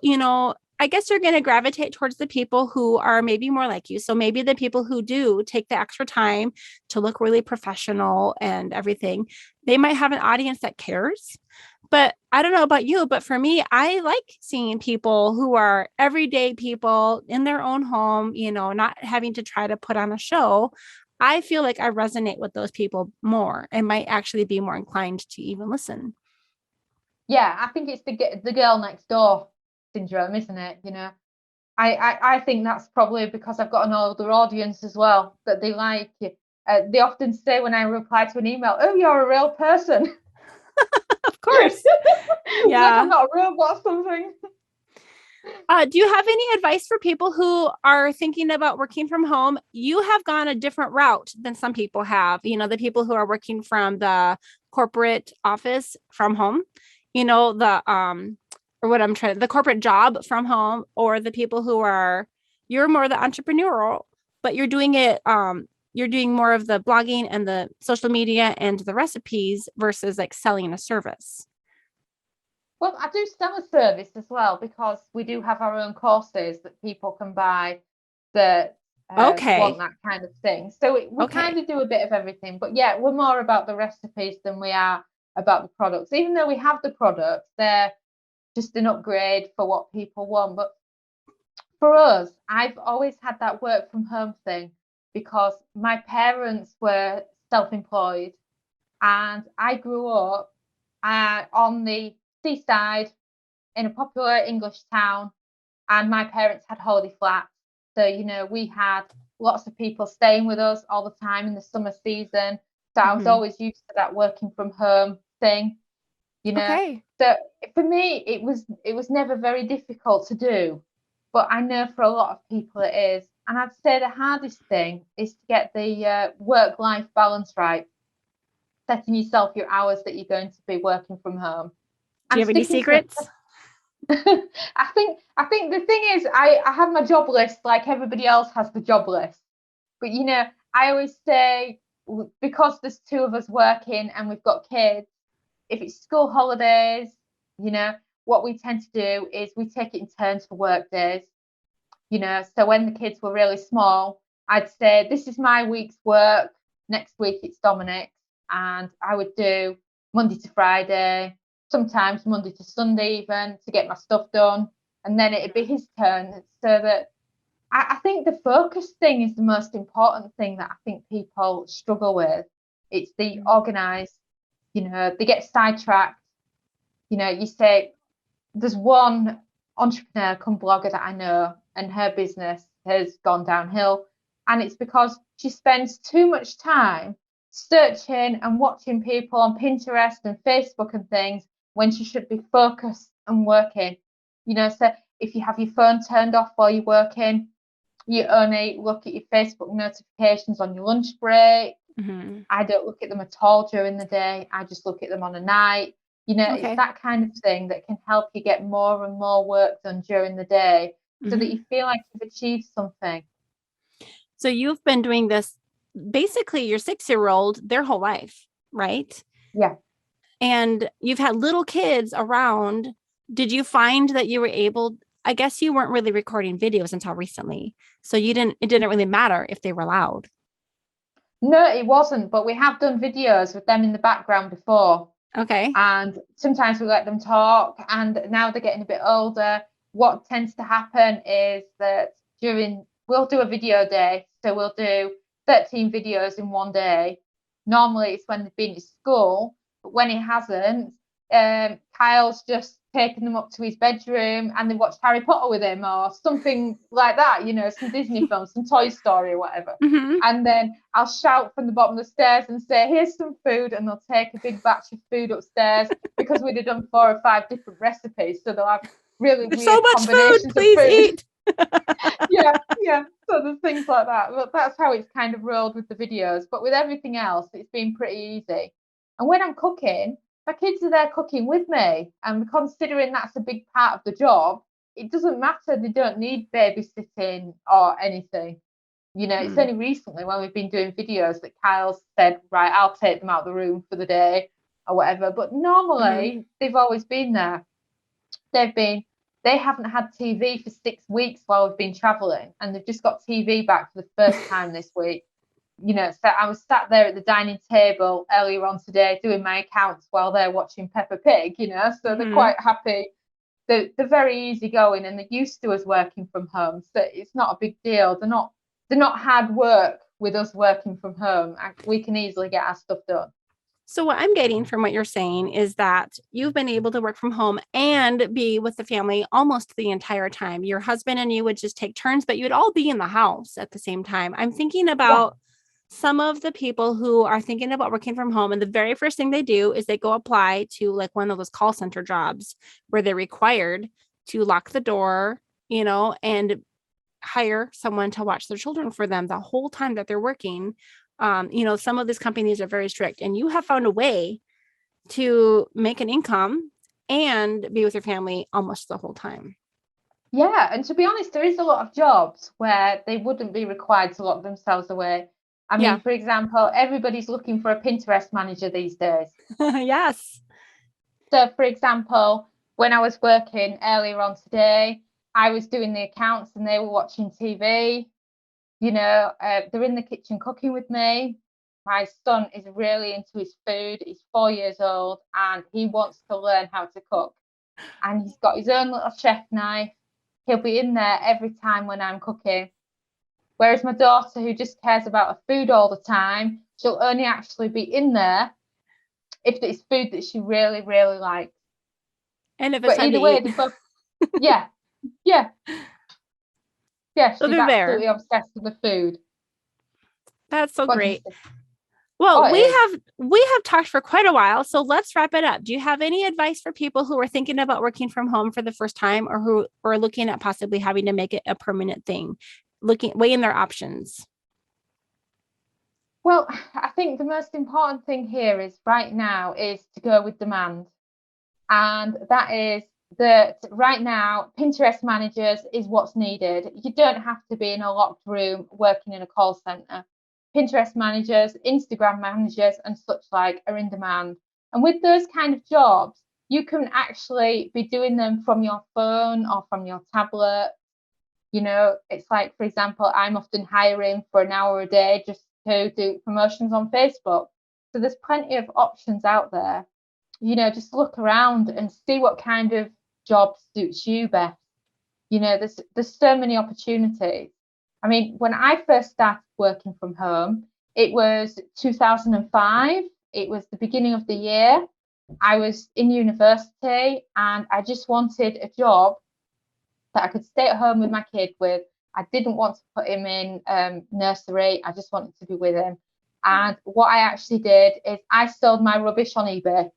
I guess you're going to gravitate towards the people who are maybe more like you. So maybe the people who do take the extra time to look really professional and everything, they might have an audience that cares. But I don't know about you, but for me, I like seeing people who are everyday people in their own home, not having to try to put on a show. I feel like I resonate with those people more and might actually be more inclined to even listen. Yeah, I think it's the girl next door syndrome, isn't it? You know, I think that's probably because I've got an older audience as well, that they like it. They often say when I reply to an email, "Oh, you're a real person." Of course. Like I'm Yeah. not a robot or something. Do you have any advice for people who are thinking about working from home? You have gone a different route than some people have. The people who are working from the corporate office from home, the corporate job from home, or the people who you're more the entrepreneurial, but you're doing it, you're doing more of the blogging and the social media and the recipes versus like selling a service. Well, I do sell a service as well because we do have our own courses that people can buy that want Okay. that kind of thing. So we kind Okay. of do a bit of everything. But yeah, we're more about the recipes than we are about the products. Even though we have the products, they're just an upgrade for what people want. But for us, I've always had that work from home thing because my parents were self-employed and I grew up on the seaside in a popular English town, and my parents had holiday flats. So, we had lots of people staying with us all the time in the summer season. So I was Mm-hmm. always used to that working from home thing, you know. Okay. So for me, it was never very difficult to do, but I know for a lot of people it is. And I'd say the hardest thing is to get the work-life balance right, setting yourself your hours that you're going to be working from home Do you and have any sticking to it. secrets? I think the thing is I have my job list like everybody else has the job list. But I always say because there's two of us working and we've got kids, if it's school holidays, what we tend to do is we take it in turns for work days. So when the kids were really small, I'd say this is my week's work. Next week it's Dominic's, and I would do Monday to Friday, sometimes Monday to Sunday even to get my stuff done, and then it'd be his turn. So that I think the focus thing is the most important thing that I think people struggle with. It's the organized, they get sidetracked. You say there's one entrepreneur come blogger that I know, and her business has gone downhill. And it's because she spends too much time searching and watching people on Pinterest and Facebook and things when she should be focused and working. So if you have your phone turned off while you're working, you only look at your Facebook notifications on your lunch break. Mm-hmm. I don't look at them at all during the day. I just look at them on a night. It's Okay. that kind of thing that can help you get more and more work done during the day so that Mm-hmm. you feel like you've achieved something. So you've been doing this basically your 6-year-old their whole life, right? Yeah. And you've had little kids around. Did you find that you were able, I guess you weren't really recording videos until recently. So it didn't really matter if they were loud. No, it wasn't, but we have done videos with them in the background before. Okay. And sometimes we let them talk, and now they're getting a bit older. What tends to happen is that we'll do a video day. So we'll do 13 videos in one day. Normally it's when they've been to school, but when it hasn't, Kyle's just taken them up to his bedroom and they watched Harry Potter with him or something like that, you know, some Disney films, some Toy Story or whatever. Mm-hmm. And then I'll shout from the bottom of the stairs and say, here's some food, and they'll take a big batch of food upstairs because we'd have done 4 or 5 different recipes, so they'll have really There's weird so much combinations food, please of food. eat. yeah, so there's things like that. But that's how it's kind of rolled with the videos. But with everything else, it's been pretty easy. And when I'm cooking, my kids are there cooking with me, and considering that's a big part of the job, it doesn't matter. They don't need babysitting or anything. You know, it's only recently when we've been doing videos that Kyle's said, right, I'll take them out of the room for the day or whatever. But normally they've always been there. They haven't had TV for 6 weeks while we've been traveling, and they've just got TV back for the first time this week. You know, so I was sat there at the dining table earlier on today doing my accounts while they're watching Peppa Pig, you know, so they're quite happy. They're very easygoing, and they're used to us working from home, so it's not a big deal. They're not hard work with us working from home. We can easily get our stuff done. So what I'm getting from what you're saying is that you've been able to work from home and be with the family almost the entire time. Your husband and you would just take turns, but you would all be in the house at the same time. I'm thinking about some of the people who are thinking about working from home, and the very first thing they do is they go apply to like one of those call center jobs where they're required to lock the door, you know, and hire someone to watch their children for them the whole time that they're working. You know, some of these companies are very strict, and you have found a way to make an income and be with your family almost the whole time. Yeah, and to be honest, there is a lot of jobs where they wouldn't be required to lock themselves away. I mean, for example, everybody's looking for a Pinterest manager these days. Yes. So, for example, when I was working earlier on today, I was doing the accounts and they were watching TV. You know, they're in the kitchen cooking with me. My son is really into his food. He's 4 years old and he wants to learn how to cook. And he's got his own little chef knife. He'll be in there every time when I'm cooking. Whereas my daughter, who just cares about her food all the time, she'll only actually be in there if it's food that she really, really likes. And if it's but either way, they both, yeah. So She's absolutely obsessed with the food. That's so great. Think? Well, we have talked for quite a while, so let's wrap it up. Do you have any advice for people who are thinking about working from home for the first time, or who are looking at possibly having to make it a permanent thing, weighing their options? Well, I think the most important thing here is right now is to go with demand. And that is that right now, Pinterest managers is what's needed. You don't have to be in a locked room working in a call center. Pinterest managers, Instagram managers, and such like are in demand. And with those kind of jobs, you can actually be doing them from your phone or from your tablet. You know, it's like, for example, I'm often hiring for an hour a day just to do promotions on Facebook. So there's plenty of options out there. You know, just look around and see what kind of job suits you best. You know, there's so many opportunities. I mean, when I first started working from home, it was 2005. It was the beginning of the year. I was in university and I just wanted a job that I could stay at home with my kid with. I didn't want to put him in nursery. I just wanted to be with him. And what I actually did is I sold my rubbish on eBay,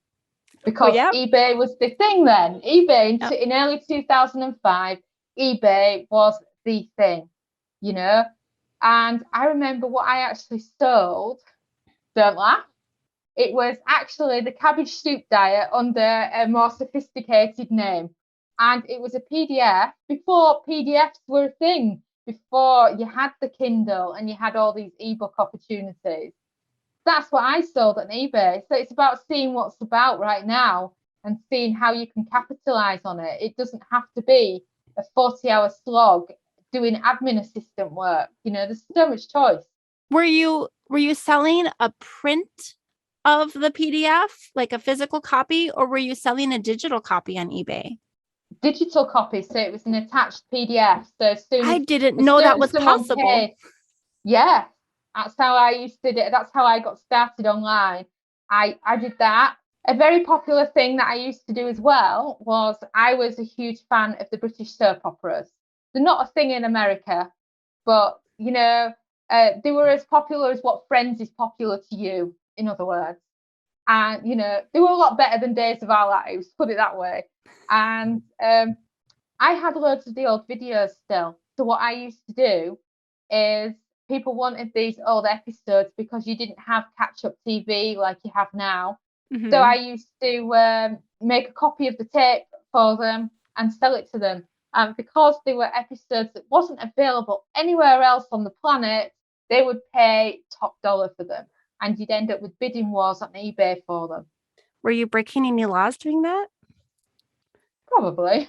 because eBay was the thing then. eBay in early 2005, eBay was the thing, you know. And I remember what I actually sold. Don't laugh. It was actually the cabbage soup diet under a more sophisticated name. And it was a PDF before PDFs were a thing, before you had the Kindle and you had all these ebook opportunities. That's what I sold on eBay. So it's about seeing what's about right now and seeing how you can capitalize on it. It doesn't have to be a 40-hour slog doing admin assistant work. You know, there's so much choice. Were you selling a print of the PDF, like a physical copy, or were you selling a digital copy on eBay? Digital copy, so it was an attached PDF. So I didn't know that was possible. Yeah, that's how I used to do it. That's how I got started online. I did that. A very popular thing that I used to do as well was I was a huge fan of the British soap operas. They're not a thing in America, but they were as popular as what Friends is popular to you, in other words. And they were a lot better than Days of Our Lives, put it that way. And I had loads of the old videos still. So what I used to do is people wanted these old episodes because you didn't have catch-up TV like you have now. Mm-hmm. So I used to make a copy of the tape for them and sell it to them. And because they were episodes that wasn't available anywhere else on the planet, they would pay top dollar for them. And you'd end up with bidding wars on eBay for them. Were you breaking any laws doing that? Probably.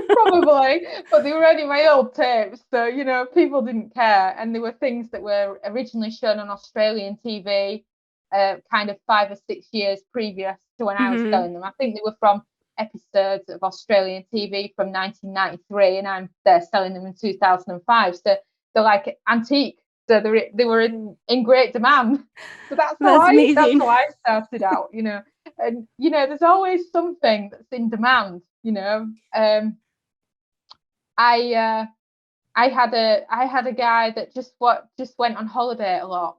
Probably, but they were only my old tapes, so people didn't care. And there were things that were originally shown on Australian TV kind of 5 or 6 years previous to when I was selling them. I think they were from episodes of Australian TV from 1993, and they're selling them in 2005, so they're like antique, so they were in great demand. So that's how I started out, and there's always something that's in demand. I had a guy that just went on holiday a lot,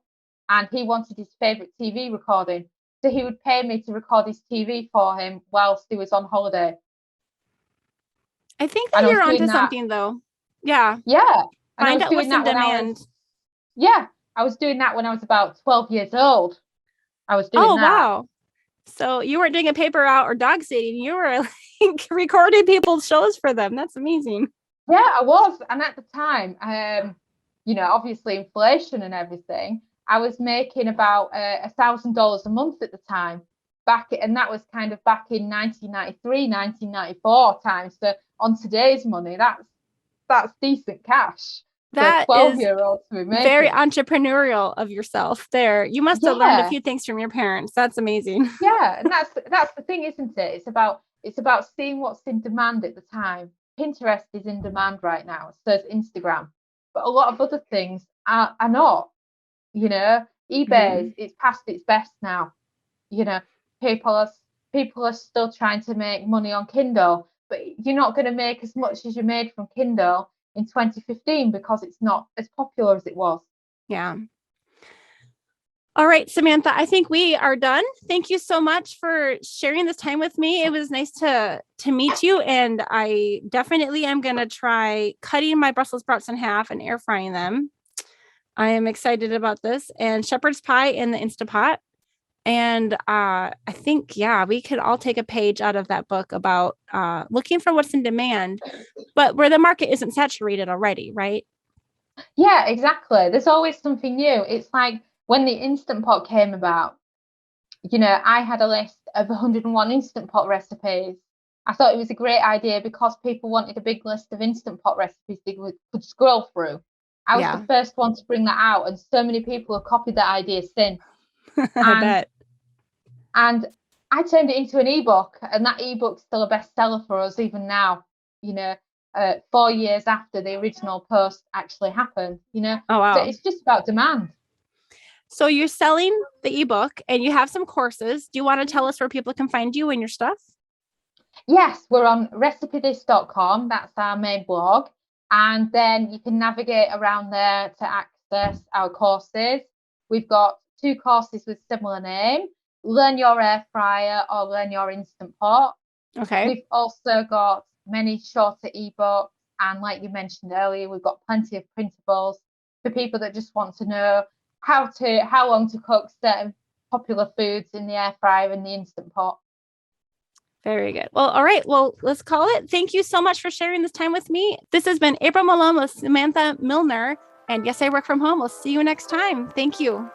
and he wanted his favorite TV recording, so he would pay me to record his TV for him whilst he was on holiday. I think that you're onto something, though. Yeah. Find out what's in demand. I was doing that when I was about 12 years old. I was doing that. Oh, wow. So you weren't doing a paper route or dog sitting. You were like recording people's shows for them. That's amazing. Yeah, I was. And at the time, obviously inflation and everything, I was making about $1,000 a month at the time. And that was kind of back in 1993, 1994 time. So on today's money, that's decent cash. That 12-year-old to be making. Very entrepreneurial of yourself there. You must have learned a few things from your parents. That's amazing. Yeah, and that's the thing, isn't it? It's about seeing what's in demand at the time. Pinterest is in demand right now, so is Instagram. But a lot of other things are not. eBay it's past its best now. People are still trying to make money on Kindle, but you're not going to make as much as you made from Kindle in 2015 because it's not as popular as it was. Yeah. All right, Samantha, I think we are done. Thank you so much for sharing this time with me. It was nice to meet you, and I definitely am going to try cutting my Brussels sprouts in half and air frying them. I am excited about this, and shepherd's pie in the Instapot. And I think, we could all take a page out of that book about looking for what's in demand, but where the market isn't saturated already, right? Yeah, exactly. There's always something new. It's like when the Instant Pot came about, I had a list of 101 Instant Pot recipes. I thought it was a great idea because people wanted a big list of Instant Pot recipes they could scroll through. I was the first one to bring that out, and so many people have copied that idea since. I bet. And I turned it into an ebook, and that ebook's still a bestseller for us even now. 4 years after the original post actually happened. Oh wow! So it's just about demand. So you're selling the ebook, and you have some courses. Do you want to tell us where people can find you and your stuff? Yes, we're on recipethis.com. That's our main blog, and then you can navigate around there to access our courses. We've got 2 courses with similar name: Learn Your Air Fryer or Learn Your Instant Pot. Okay. We've also got many shorter ebooks, and like you mentioned earlier, we've got plenty of printables for people that just want to know how long to cook certain popular foods in the air fryer and the Instant Pot. Very good. Well, all right. Well, let's call it. Thank you so much for sharing this time with me. This has been April Malone with Samantha Milner. And yes, I work from home. We'll see you next time. Thank you.